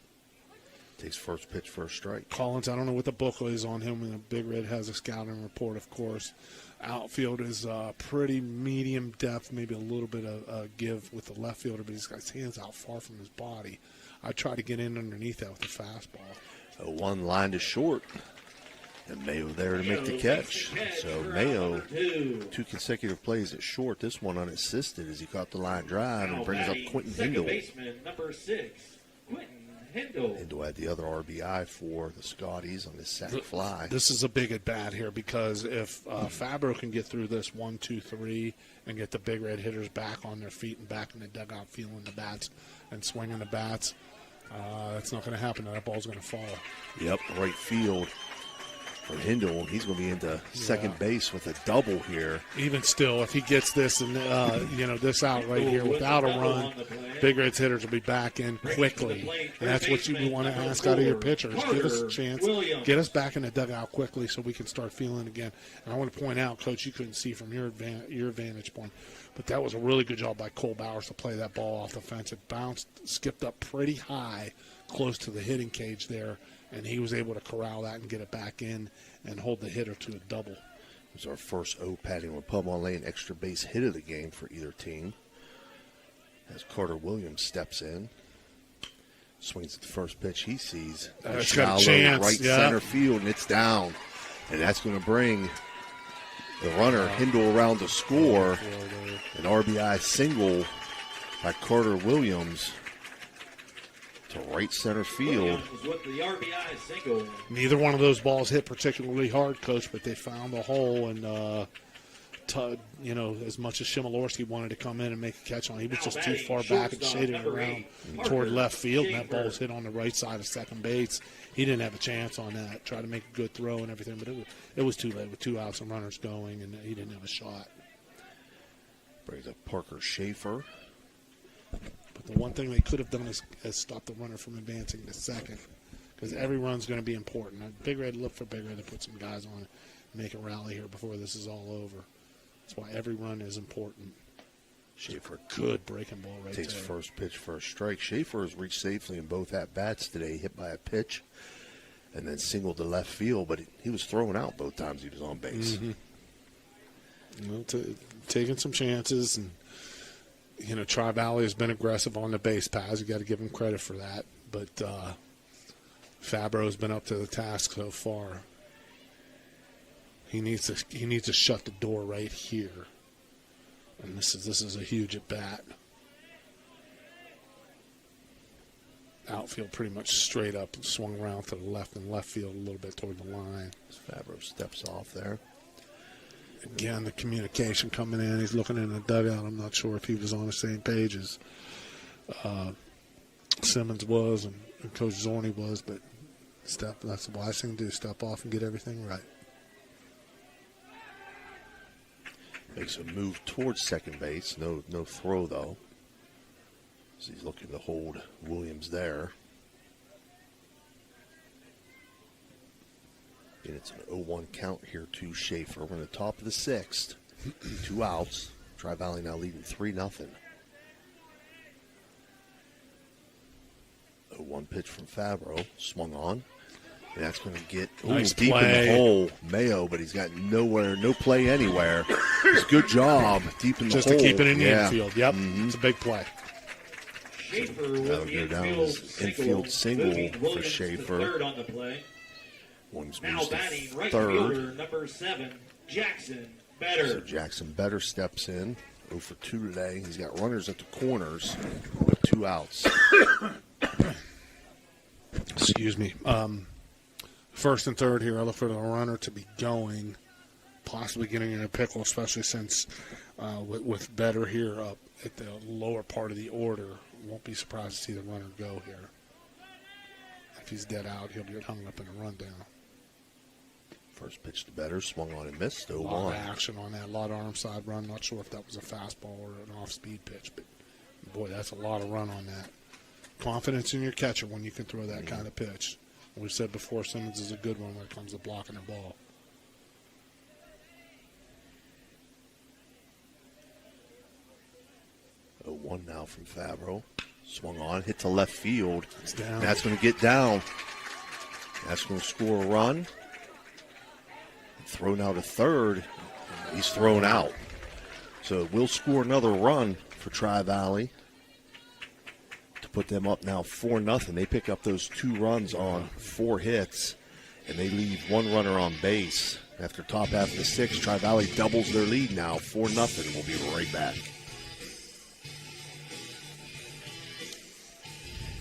Takes first pitch for a strike. Collins, I don't know what the book is on him, and the Big Red has a scouting report, of course. Outfield is pretty medium depth, maybe a little bit of give with the left fielder, but he's got his hands out far from his body. I try to get in underneath that with the fastball. 0-1 line to short. And Mayo there to make the catch. So Mayo, 2 consecutive plays at short. This one unassisted as he caught the line drive and brings up Quentin Hindle. Baseman number 6, Quentin Hindle. Hindle had the other RBI for the Scotties on his sac fly. This is a big at bat here, because if Fabro can get through this 1, 2, 3 and get the Big Red hitters back on their feet and back in the dugout feeling the bats and swinging the bats, that's not going to happen. That ball's going to fall. Yep, right field. For Hindle, he's going to be into second base with a double here. Even still, if he gets this and this out right here without a run, Big Red's hitters will be back in quickly. And that's what you want to ask out of your pitchers. Give us a chance. Get us back in the dugout quickly so we can start feeling again. And I want to point out, Coach, you couldn't see from your vantage point, but that was a really good job by Cole Bowers to play that ball off the fence. It bounced, skipped up pretty high, close to the hitting cage there, and he was able to corral that and get it back in and hold the hitter to a double. It was our first O-Patting with Pub-On Lane extra base hit of the game for either team. As Carter Williams steps in, swings at the first pitch he sees. It's got a chance. Right center field, and it's down. And that's going to bring the runner Hindle around to score. An RBI single by Carter Williams to right center field. With the RBI single. Neither one of those balls hit particularly hard, Coach, but they found the hole. And, as much as Shimilorski wanted to come in and make a catch on, he was just too far back and shaded around toward left field, and that ball was hit on the right side of second base. He didn't have a chance on that. Tried to make a good throw and everything, but it was too late with 2 outs and runners going, and he didn't have a shot. Brings up Parker Schaefer. But the one thing they could have done is stop the runner from advancing to second, because every run's going to be important. Big Red, look for Big Red to put some guys on it, make a rally here before this is all over. That's why every run is important. Schaefer good breaking ball right takes there. first pitch for a strike. Schaefer has reached safely in both at-bats today, hit by a pitch, and then singled to left field, but he was thrown out both times he was on base. Mm-hmm. Taking some chances, and Tri-Valley has been aggressive on the base paths. You got to give him credit for that, but Fabro's been up to the task so far. He needs to shut the door right here, and this is a huge at bat. Outfield pretty much straight up, swung around to the left and left field a little bit toward the line. Fabro steps off there. Again, the communication coming in. He's looking in the dugout. I'm not sure if he was on the same page as Simmons was and Coach Zorney was, but that's the wise thing to do, step off and get everything right. Makes a move towards second base. No throw, though. So he's looking to hold Williams there. And it's an 0-1 count here to Schaefer. We're in the top of the sixth. 2 outs. Tri-Valley now leading 3-0. 0-1 pitch from Fabro. Swung on. And that's going to get nice deep play. In the hole. Mayo, but he's got no play anywhere. It's a good job deep in the hole. Just to keep it in the infield. Yep, It's a big play. That'll go down as infield single for Schaefer. Third on the play. Williams Now moves batting to right third. fielder, number 7, Jackson Better. So Jackson Better steps in. 0 for 2 today. He's got runners at the corners with 2 outs. Excuse me. First and third here, I look for the runner to be going, possibly getting in a pickle, especially since with Better here up at the lower part of the order. Won't be surprised to see the runner go here. If he's dead out, he'll get hung up in a rundown. First pitch to Better, swung on and missed. 0-1. A lot of action on that, a lot of arm side run. Not sure if that was a fastball or an off-speed pitch, but boy, that's a lot of run on that. Confidence in your catcher when you can throw that kind of pitch. We've said before, Simmons is a good one when it comes to blocking the ball. Oh, 1 now from Fabro. Swung on, hit to left field. It's down. That's going to get down. That's going to score a run. Thrown out to third. He's thrown out. So we'll score another run for Tri-Valley to put them up now 4-0. They pick up those 2 runs on 4 hits, and they leave 1 runner on base. After top half of the 6th, Tri-Valley doubles their lead now, 4-0. We'll be right back.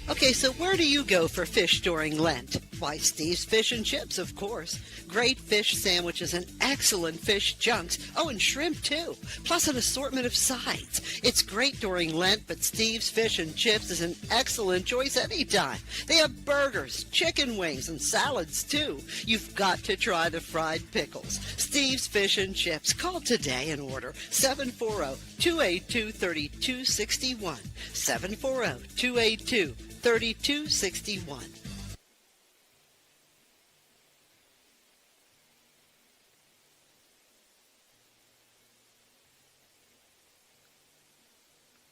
Okay, so where do you go for fish during Lent? Why, Steve's Fish and Chips, of course. Great fish sandwiches and excellent fish junks. Oh, and shrimp, too. Plus an assortment of sides. It's great during Lent, but Steve's Fish and Chips is an excellent choice anytime. They have burgers, chicken wings, and salads, too. You've got to try the fried pickles. Steve's Fish and Chips. Call today and order 740-282-3261. 740-282-3261.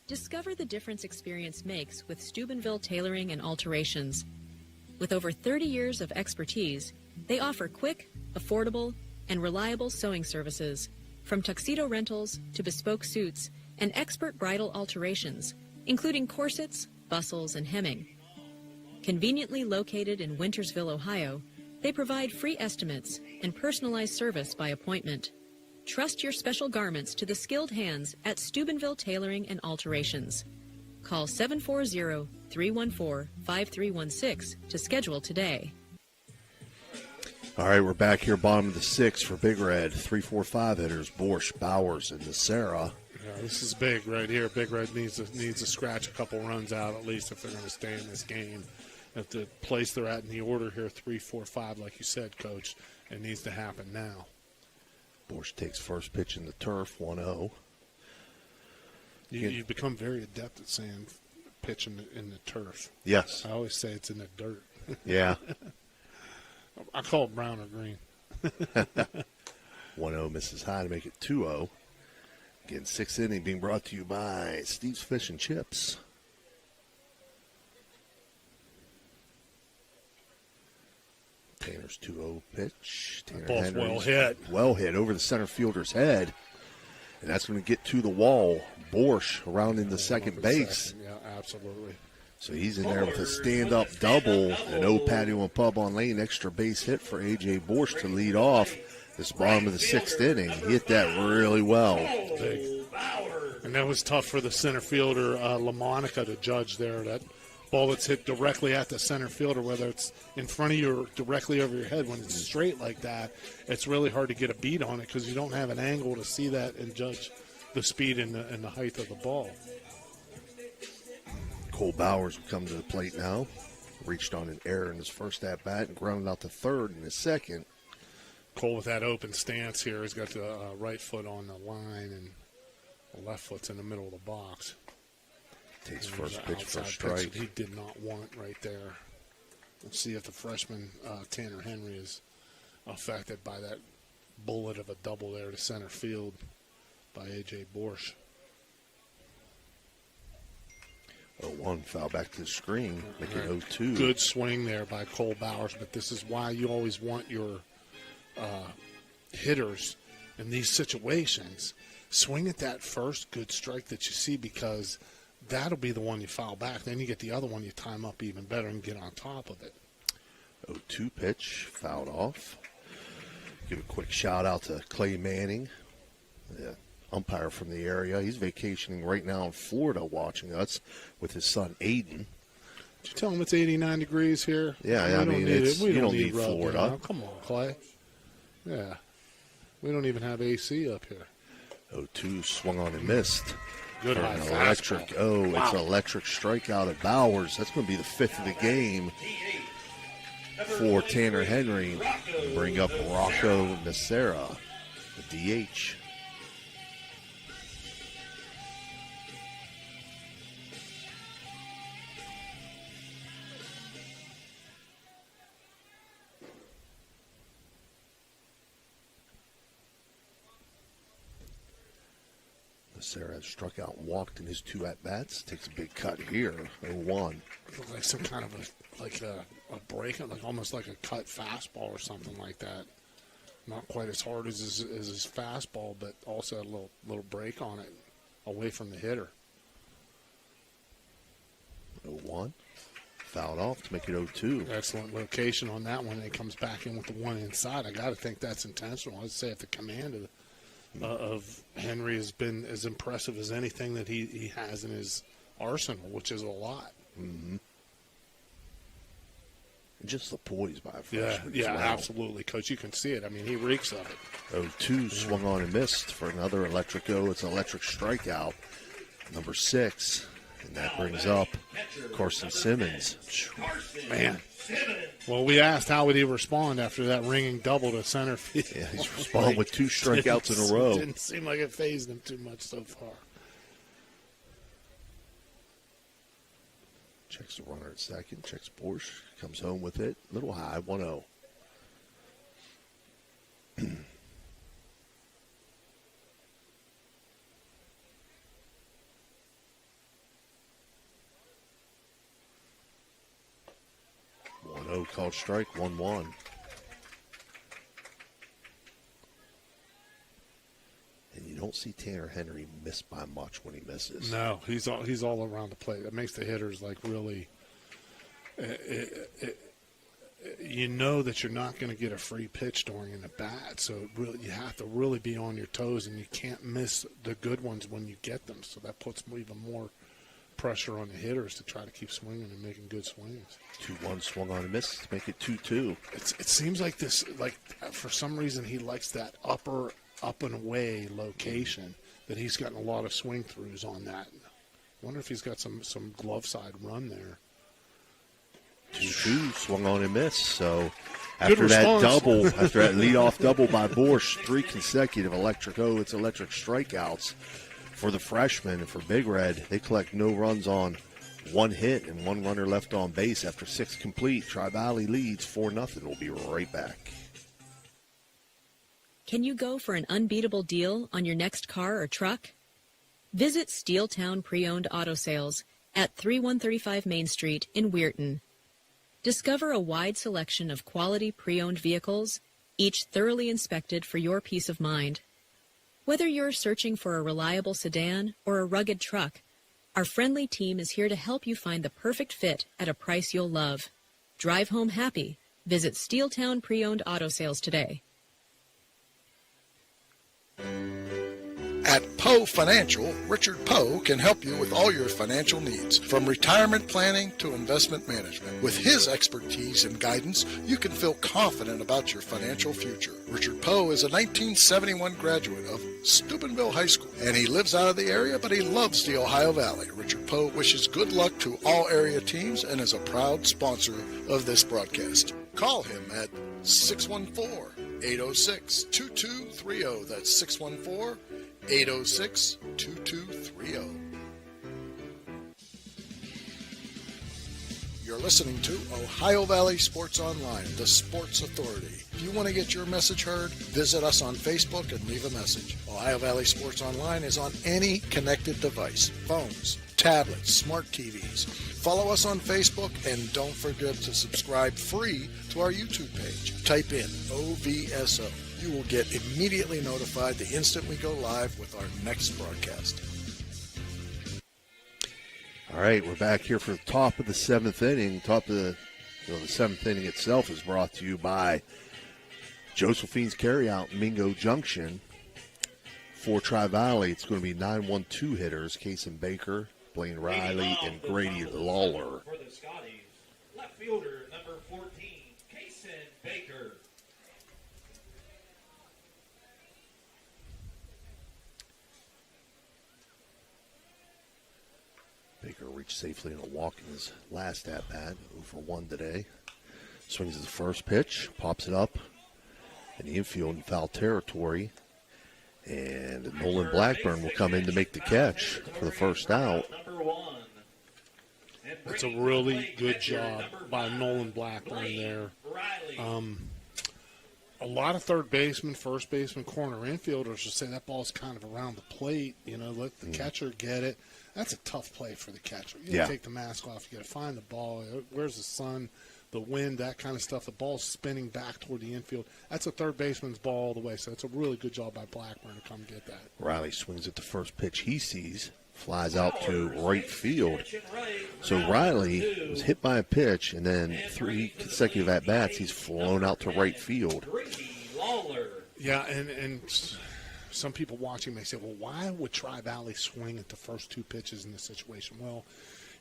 Discover the difference experience makes with Steubenville Tailoring and Alterations. With over 30 years of expertise, they offer quick, affordable, and reliable sewing services, from tuxedo rentals to bespoke suits and expert bridal alterations, including corsets, bustles, and hemming. Conveniently located in Wintersville, Ohio, they provide free estimates and personalized service by appointment. Trust your special garments to the skilled hands at Steubenville Tailoring and Alterations. Call 740-314-5316 to schedule today. All right, we're back here, bottom of the 6th for Big Red. 3-4-5 hitters, Borsch, Bowers, and Nacera. Yeah, this is big right here. Big Red needs to scratch a couple runs out at least if they're going to stay in this game. At the place they're at in the order here, 3-4-5, like you said, Coach, it needs to happen now. Borsch takes first pitch in the turf, 1-0. You've become very adept at saying pitch in the turf. Yes. I always say it's in the dirt. Yeah. I call it brown or green. 1-0 misses high to make it 2-0. Again, 6th inning being brought to you by Steve's Fish and Chips. Tanner's 2-0 pitch. Tanner Ball's Henry's well hit. Well hit over the center fielder's head. And that's going to get to the wall. Borsch around in the second base. Yeah, absolutely. So he's in there with a stand-up double. An Patio and Pub on Lane extra base hit for A.J. Borsch to lead off this bottom of the 6th inning. He hit that really well. Big. And that was tough for the center fielder, LaMonica, to judge there. That ball that's hit directly at the center fielder, whether it's in front of you or directly over your head, when it's straight like that, it's really hard to get a beat on it because you don't have an angle to see that and judge the speed and the height of the ball. Cole Bowers will come to the plate now. Reached on an error in his first at-bat and grounded out the third in his second. Cole with that open stance here. He's got the right foot on the line and the left foot's in the middle of the box. Takes first pitch for a strike. Pitch that he did not want right there. We'll see if the freshman Tanner Henry is affected by that bullet of a double there to center field by A.J. Borsch. 0-1, foul back to the screen, making 0-2. Good swing there by Cole Bowers, but this is why you always want your hitters in these situations. Swing at that first good strike that you see, because that'll be the one you foul back. Then you get the other one, you time up even better and get on top of it. 0-2 pitch, fouled off. Give a quick shout out to Clay Manning, the umpire from the area. He's vacationing right now in Florida watching us with his son Aiden. Did you tell him it's 89 degrees here? Yeah, I mean, you don't need rub Florida. Now. Come on, Clay. Yeah. We don't even have AC up here. 0-2 swung on and missed. Good high electric. fastball. Oh, Wow. It's an electric strikeout of Bowers. That's going to be the 5th of the game for Tanner Henry. Bring up Rocco Nacera, the DH. Nacera struck out and walked in his 2 at-bats. Takes a big cut here, 0-1. Looks like some kind of a break, like almost like a cut fastball or something like that. Not quite as hard as his fastball, but also a little break on it away from the hitter. 0-1. Fouled off to make it 0-2. Excellent location on that one. He comes back in with the one inside. I got to think that's intentional. I'd say if the command of Henry has been as impressive as anything that he has in his arsenal, which is a lot. Mm-hmm. And just the poise by a freshman. Yeah, as well. absolutely, Coach. You can see it. I mean, he reeks of it. 0-2 swung on and missed for another electric O. It's an electric strikeout, number 6. And that brings up Carson Simmons. Man. Well, we asked how would he respond after that ringing double to center field. Yeah, he's responding with 2 strikeouts in a row. It didn't seem like it fazed him too much so far. Checks the runner at second. Checks Borsch. Comes home with it. Little high, 1-0. Called strike, 1-1. And you don't see Tanner Henry miss by much when he misses. No, he's all around the plate. That makes the hitters like really. You know that you're not going to get a free pitch during an at bat, so you have to really be on your toes, and you can't miss the good ones when you get them. So that puts even more pressure on the hitters to try to keep swinging and making good swings. 2-1 swung on and missed to make it 2-2. It seems like this, like for some reason he likes that up and away location, that he's gotten a lot of swing throughs on that. I wonder if he's got some glove side run there. 2-2 swung on and missed. So after that double, after that leadoff double by Borsch, 3 consecutive electric strikeouts for the freshman. And for Big Red, they collect no runs on 1 hit and 1 runner left on base after 6 complete. Tri-Valley leads 4-0. We'll be right back. Can you go for an unbeatable deal on your next car or truck? Visit Steeltown Pre-Owned Auto Sales at 3135 Main Street in Weirton. Discover a wide selection of quality pre-owned vehicles, each thoroughly inspected for your peace of mind. Whether you're searching for a reliable sedan or a rugged truck, our friendly team is here to help you find the perfect fit at a price you'll love. Drive home happy. Visit Steeltown Pre-Owned Auto Sales today. At Poe Financial, Richard Poe can help you with all your financial needs, from retirement planning to investment management. With his expertise and guidance, you can feel confident about your financial future. Richard Poe is a 1971 graduate of Steubenville High School, and he lives out of the area, but he loves the Ohio Valley. Richard Poe wishes good luck to all area teams and is a proud sponsor of this broadcast. Call him at 614-806-2230. That's 614-806-2230. You're listening to Ohio Valley Sports Online, the sports authority. If you want to get your message heard, visit us on Facebook and leave a message. Ohio Valley Sports Online is on any connected device, phones, tablets, smart TVs. Follow us on Facebook and don't forget to subscribe free to our YouTube page. Type in OVSO. You will get immediately notified the instant we go live with our next broadcast. All right, we're back here for the top of the seventh inning. The seventh inning itself is brought to you by Josephine's Carryout, Mingo Junction. For Tri-Valley, it's going to be 9-1-2 hitters, Kason Baker, Blaine Riley, and Grady Lawler. For the Scotties, left fielder number 14, Kason Baker. Baker reached safely in a walk in his last at-bat, 0-for-1 today. Swings at the first pitch, pops it up in the infield in foul territory. And Nolan Blackburn will come in to make the catch for the first out. It's a really good job by Nolan Blackburn there. A lot of third baseman, first baseman, corner infielders will say that ball's kind of around the plate. Let the catcher get it. That's a tough play for the catcher. You gotta take the mask off. You got to find the ball. Where's the sun, the wind, that kind of stuff. The ball's spinning back toward the infield. That's a third baseman's ball all the way. So it's a really good job by Blackburn to come get that. Riley swings at the first pitch he sees, flies out to right field. So Riley was hit by a pitch, and then 3 consecutive at-bats, he's flown out to right field. Yeah, and some people watching may say, well, why would Tri-Valley swing at the first 2 pitches in this situation? Well,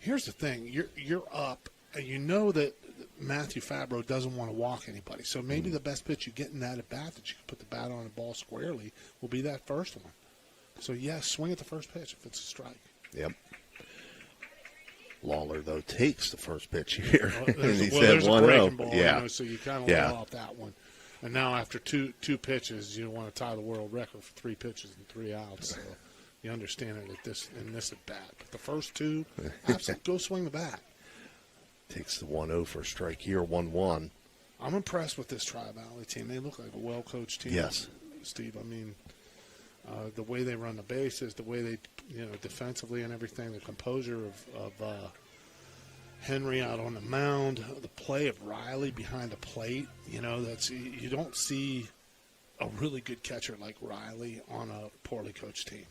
here's the thing. You're up, and you know that Matthew Fabro doesn't want to walk anybody. So maybe the best pitch you get in that at-bat that you can put the bat on the ball squarely will be that first one. So, yes, swing at the first pitch if it's a strike. Yep. Lawler, though, takes the first pitch here. Well, and he said 1-0. Ball, yeah. So you kind of let off that one. And now after two pitches, you want to tie the world record for 3 pitches and 3 outs. So you understand it in this at-bat. But the first 2, absolutely, go swing the bat. Takes the 1-0 for a strike here, 1-1. I'm impressed with this Tri-Valley team. They look like a well-coached team. Yes. Steve, I mean, the way they run the bases, the way they, defensively and everything, the composure of Henry out on the mound, the play of Riley behind the plate, that's you don't see a really good catcher like Riley on a poorly coached team.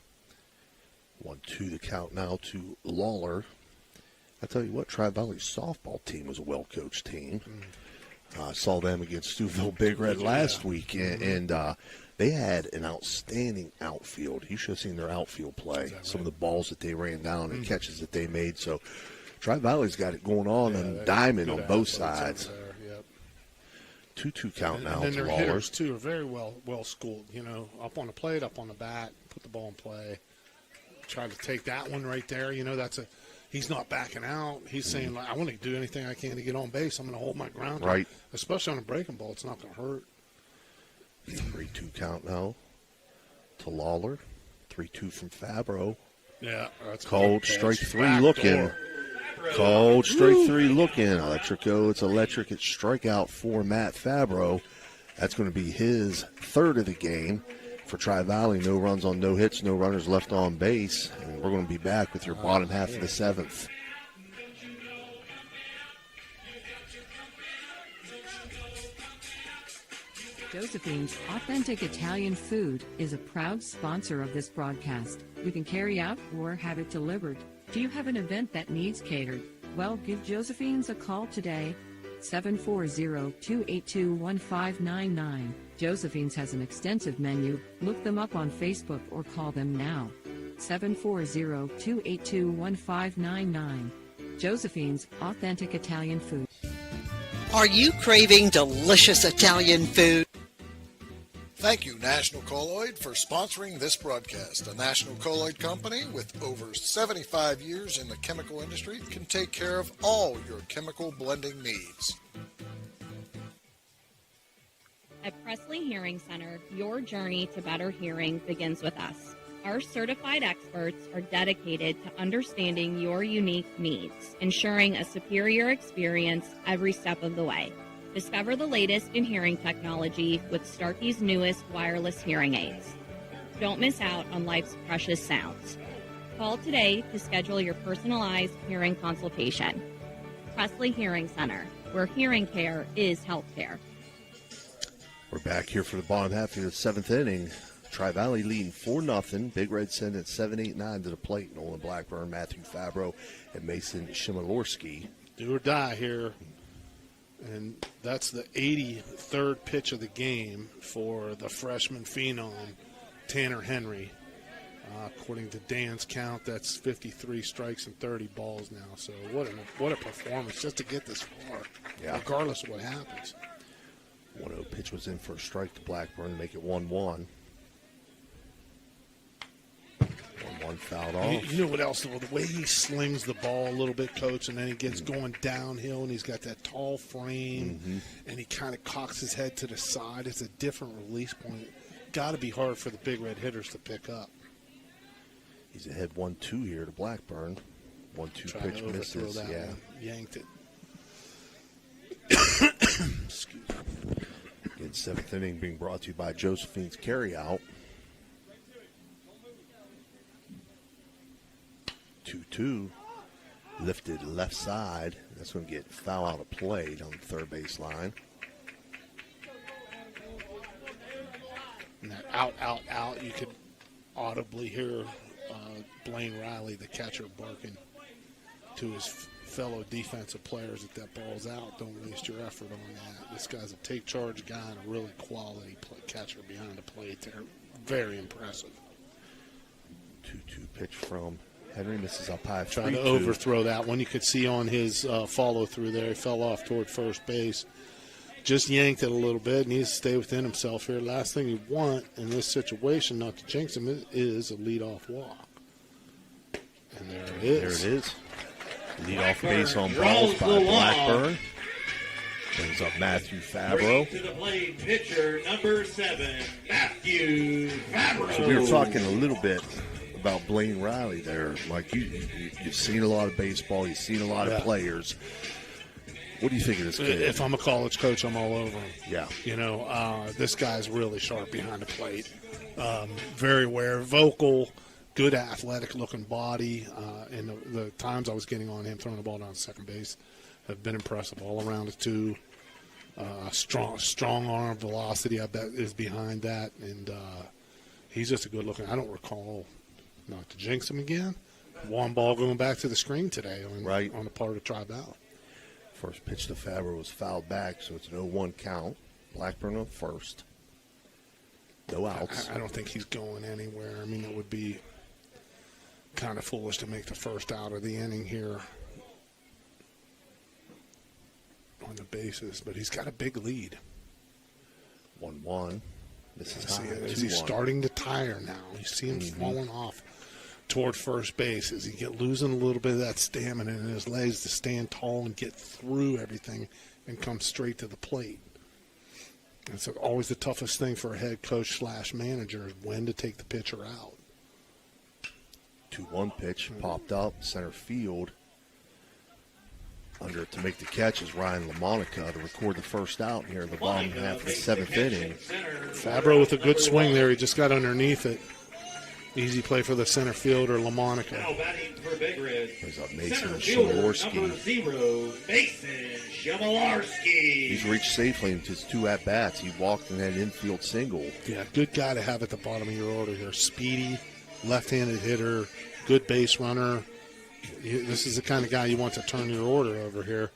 1-2 the count now to Lawler. I tell you what, Tri-Valley's softball team was a well-coached team. I saw them against Steubenville Big Red last week, and they had an outstanding outfield. You should have seen their outfield play. Right? Some of the balls that they ran down and catches that they made. So Tri-Valley's got it going on and diamond on both sides. 2-2 count now and then to their Lawler. Hitters, too, are very well schooled. Up on the plate, up on the bat, put the ball in play. Try to take that one right there. He's not backing out. He's saying, I want to do anything I can to get on base. I'm going to hold my ground. Right. Especially on a breaking ball, it's not going to hurt. 3-2 count now to Lawler. 3-2 from Fabro. Yeah, that's cold. Strike 3 looking. Cold strike 3 looking. Electrico. It's electric. It's strikeout for Matt Fabro. That's going to be his third of the game for Tri-Valley. No runs on no hits, no runners left on base. And we're going to be back with your bottom half of the seventh. Josephine's Authentic Italian Food is a proud sponsor of this broadcast. You can carry out or have it delivered. Do you have an event that needs catered? Well, give Josephine's a call today, 740-282-1599. Josephine's has an extensive menu. Look them up on Facebook or call them now, 740-282-1599. Josephine's Authentic Italian Food. Are you craving delicious Italian food? Thank you, National Colloid, for sponsoring this broadcast. A National Colloid company with over 75 years in the chemical industry can take care of all your chemical blending needs. At Presley Hearing Center, your journey to better hearing begins with us. Our certified experts are dedicated to understanding your unique needs, ensuring a superior experience every step of the way. Discover the latest in hearing technology with Starkey's newest wireless hearing aids. Don't miss out on life's precious sounds. Call today to schedule your personalized hearing consultation. Presley Hearing Center, where hearing care is healthcare. We're back here for the bottom half of the seventh inning. Tri-Valley leading 4-0. Big Red send at 7-8-9 to the plate. Nolan Blackburn, Matthew Fabro, and Mason Shimilorski. Do or die here. And that's the 83rd pitch of the game for the freshman phenom, Tanner Henry. According to Dan's count, that's 53 strikes and 30 balls now. So what a performance just to get this far, regardless of what happens. 1-0 pitch was in for a strike to Blackburn to make it 1-1. 1-1 fouled off. You know what else? The way he slings the ball a little bit, Coach, and then he gets going downhill, and he's got that tall frame, and he kind of cocks his head to the side. It's a different release point. Got to be hard for the Big Red hitters to pick up. He's ahead 1-2 here to Blackburn. 1-2 pitch misses. Yeah, yanked it. Excuse me. Again, seventh inning being brought to you by Josephine's Carryout. 2-2, lifted left side. That's going to get foul out of play on the third base line. And that out, you could audibly hear Blaine Riley, the catcher, barking to his fellow defensive players that ball's out. Don't waste your effort on that. This guy's a take charge guy and a really quality catcher behind the plate there. Very impressive. 2-2 pitch from Henry, misses up high. Trying to overthrow that one. You could see on his follow-through there, he fell off toward first base. Just yanked it a little bit. Needs to stay within himself here. Last thing you want in this situation, not to jinx him, is a leadoff walk. And there it is. There it is. Leadoff base on balls by Blackburn. Brings up Matthew Fabro. To the plate, pitcher number 7, Matthew Fabro. So we were talking a little bit about Blaine Riley there. Like you've seen a lot of baseball, you've seen a lot of players. What do you think of this kid? If I'm a college coach, I'm all over him. Yeah. You know, this guy's really sharp behind the plate. Very aware, vocal, good athletic-looking body. And the times I was getting on him throwing the ball down second base have been impressive all around it, too. Strong arm velocity, I bet, is behind that. And he's just a good-looking. I don't recall, not to jinx him again, one ball going back to the screen today on the part of Tri-Valley. First pitch to Fabro was fouled back, so it's an 0-1 count. Blackburn on first. No outs. I don't think he's going anywhere. I mean, it would be kind of foolish to make the first out of the inning here on the bases, but he's got a big lead. 1-1. This is high. Is he starting to tire now? You see him falling off toward first base. As he losing a little bit of that stamina in his legs to stand tall and get through everything and come straight to the plate. It's always the toughest thing for a head coach / manager is when to take the pitcher out. 2-1 pitch popped up center field. Under to make the catch is Ryan LaMonica to record the first out here in the bottom half of the 7th inning. Fabro with a good swing there. He just got underneath it. Easy play for the center fielder, LaMonica. Now batting for Big Red. Brings up Mason Center fielder, number Shimorsky. 0, Mason Shimorsky. He's reached safely into his 2 at-bats. He walked in that infield single. Yeah, good guy to have at the bottom of your order here. Speedy, left-handed hitter, good base runner. This is the kind of guy you want to turn your order over here.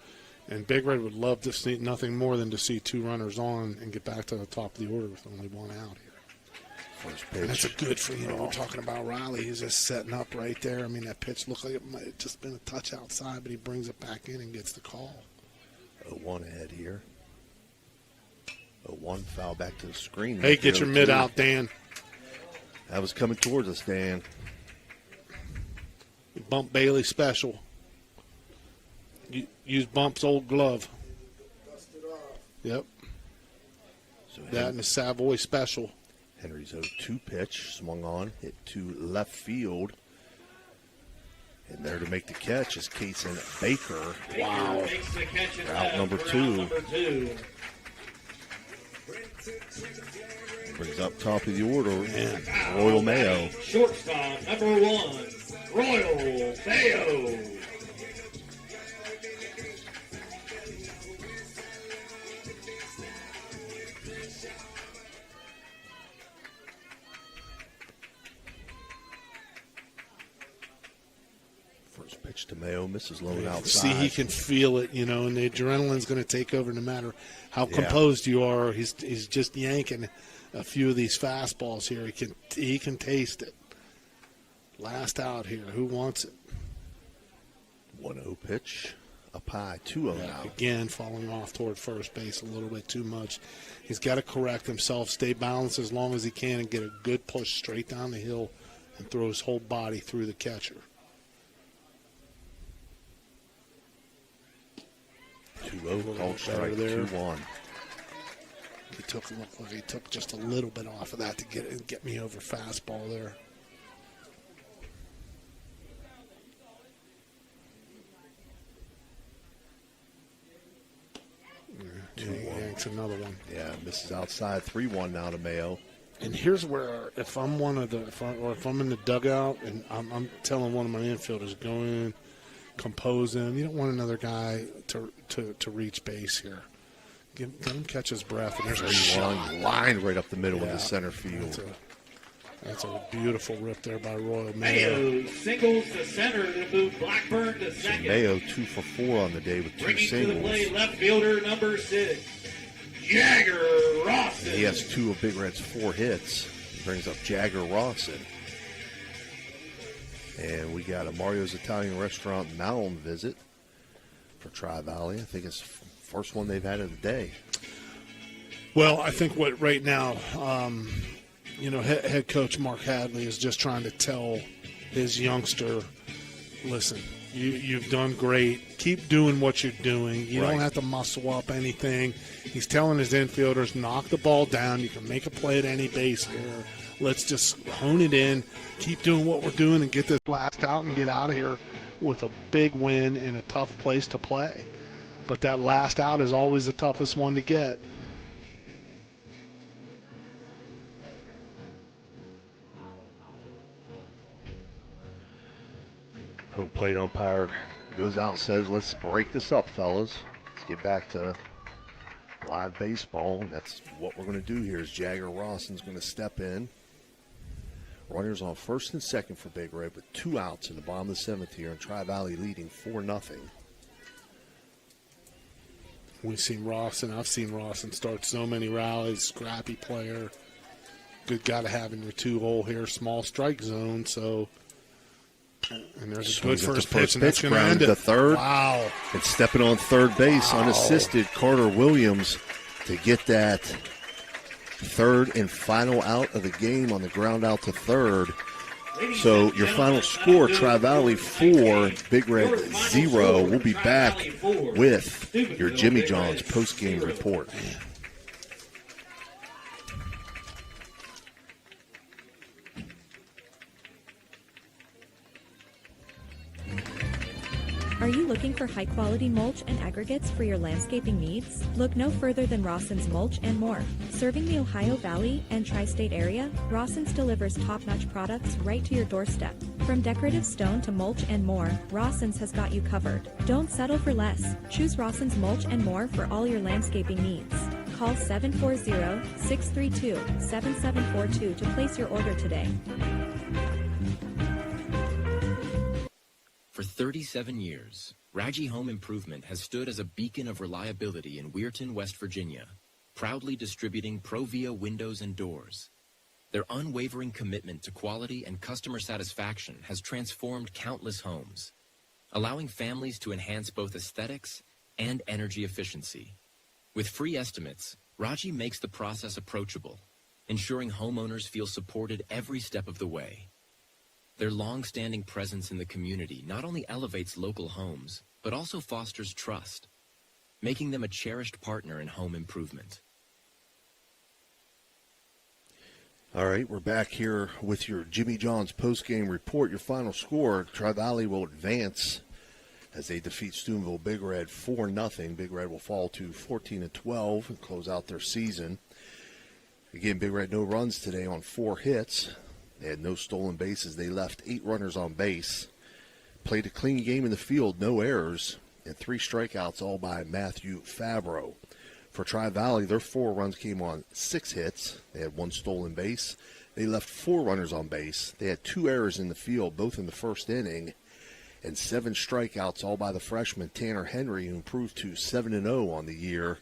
And Big Red would love to see nothing more than to see 2 runners on and get back to the top of the order with only 1 out here. First pitch. That's a good for, we're talking about Riley. He's just setting up right there. I mean, that pitch looked like it might have just been a touch outside, but he brings it back in and gets the call. 0-1 ahead here. 0-1 foul back to the screen. Hey, get your mid out, Dan. That was coming towards us, Dan. Bump Bailey special. Use Bump's old glove. Yep. So that and the Savoy special. Henry's 0-2 pitch, swung on, hit to left field. And there to make the catch is Kason Baker. Wow. Out number 2. Brings up top of the order, Royal Mayo. Shortstop, number 1, Royal Mayo. First pitch to Mayo, misses low outside. See, he can feel it, and the adrenaline's going to take over no matter how composed you are. He's just yanking a few of these fastballs here. He can taste it. Last out here. Who wants it? 1-0 pitch. Up high, 2-0 now. Again, falling off toward first base a little bit too much. He's got to correct himself, stay balanced as long as he can, and get a good push straight down the hill and throw his whole body through the catcher. 2-0, called strike, 2-1. He took just a little bit off of that to get me over fastball there. Yanks another one. Yeah, misses outside. 3-1 now to Mayo. And here's where, if I'm if I'm in the dugout and I'm telling one of my infielders, go in, compose him. You don't want another guy to reach base here. Let him catch his breath. And there's a shot. Lined right up the middle of the center field. That's a beautiful rip there by Royal Mayo singles to center to move Blackburn to second. Mayo 2 for 4 on the day with 2 Bringing singles. to the plate left fielder number 6, Jagger Rawson. He has 2 of Big Red's 4 hits. He brings up Jagger Rawson. And we got a Mario's Italian Restaurant Malum visit for Tri-Valley. I think it's the first one they've had of the day. Well, I think what right now, head coach Mark Hadley is just trying to tell his youngster, listen, you've done great. Keep doing what you're doing. You don't have to muscle up anything. He's telling his infielders, knock the ball down. You can make a play at any base here. Let's just hone it in, keep doing what we're doing, and get this last out and get out of here with a big win in a tough place to play. But that last out is always the toughest one to get. Home plate umpire goes out and says, let's break this up, fellas. Let's get back to live baseball. And that's what we're going to do here is Jagger Rawson's going to step in. Runners on first and second for Big Red with 2 outs in the bottom of the 7th here, and Tri-Valley leading 4-0. We've seen Rawson. I've seen Rawson start so many rallies. Scrappy player. Good guy to have in your 2-hole here. Small strike zone. So, and there's a good first pitch, and that's going to end it. The third. Wow. And stepping on third base, unassisted, Carter Williams to get that third and final out of the game on the ground out to third. So your final score, Tri-Valley 4, Big Red 0. We'll be back with your Jimmy John's post-game report. Are you looking for high-quality mulch and aggregates for your landscaping needs? Look no further than Rawson's Mulch and More. Serving the Ohio Valley and tri-state area, Rawson's delivers top-notch products right to your doorstep. From decorative stone to mulch and more, Rawson's has got you covered. Don't settle for less. Choose Rawson's Mulch and More for all your landscaping needs. Call 740-632-7742 to place your order today. For 37 years, Raggi Home Improvement has stood as a beacon of reliability in Weirton, West Virginia, proudly distributing Provia windows and doors. Their unwavering commitment to quality and customer satisfaction has transformed countless homes, allowing families to enhance both aesthetics and energy efficiency. With free estimates, Raggi makes the process approachable, ensuring homeowners feel supported every step of the way. Their long-standing presence in the community not only elevates local homes, but also fosters trust, making them a cherished partner in home improvement. All right, we're back here with your Jimmy John's postgame report. Your final score, Tri-Valley will advance as they defeat Steubenville Big Red 4-0. Big Red will fall to 14-12 and close out their season. Again, Big Red no runs today on 4 hits. They had no stolen bases. They left 8 runners on base. Played a clean game in the field, no errors, and 3 strikeouts, all by Matthew Fabro. For Tri-Valley, their 4 runs came on 6 hits. They had 1 stolen base. They left 4 runners on base. They had 2 errors in the field, both in the first inning, and 7 strikeouts, all by the freshman Tanner Henry, who improved to 7-0 on the year.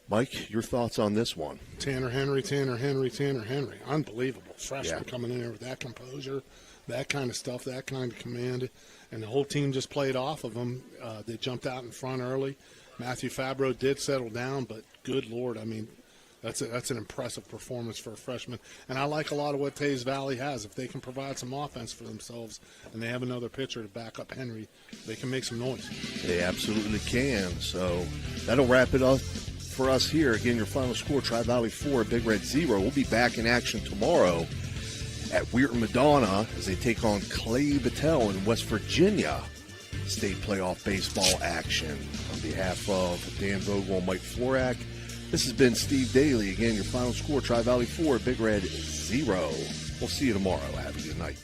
Mike, your thoughts on this one? Tanner Henry. Unbelievable. Freshman coming in there with that composure, that kind of stuff, that kind of command. And the whole team just played off of him. They jumped out in front early. Matthew Fabro did settle down, but good Lord, I mean, that's an impressive performance for a freshman. And I like a lot of what Taze Valley has. If they can provide some offense for themselves and they have another pitcher to back up Henry, they can make some noise. They absolutely can. So that'll wrap it up for us here. Again, your final score, Tri-Valley 4, Big Red 0. We'll be back in action tomorrow at Weirton Madonna as they take on Clay Battelle in West Virginia. State playoff baseball action. On behalf of Dan Vogel and Mike Florak, this has been Steve Daly. Again, your final score, Tri-Valley 4, Big Red 0. We'll see you tomorrow. Have a good night.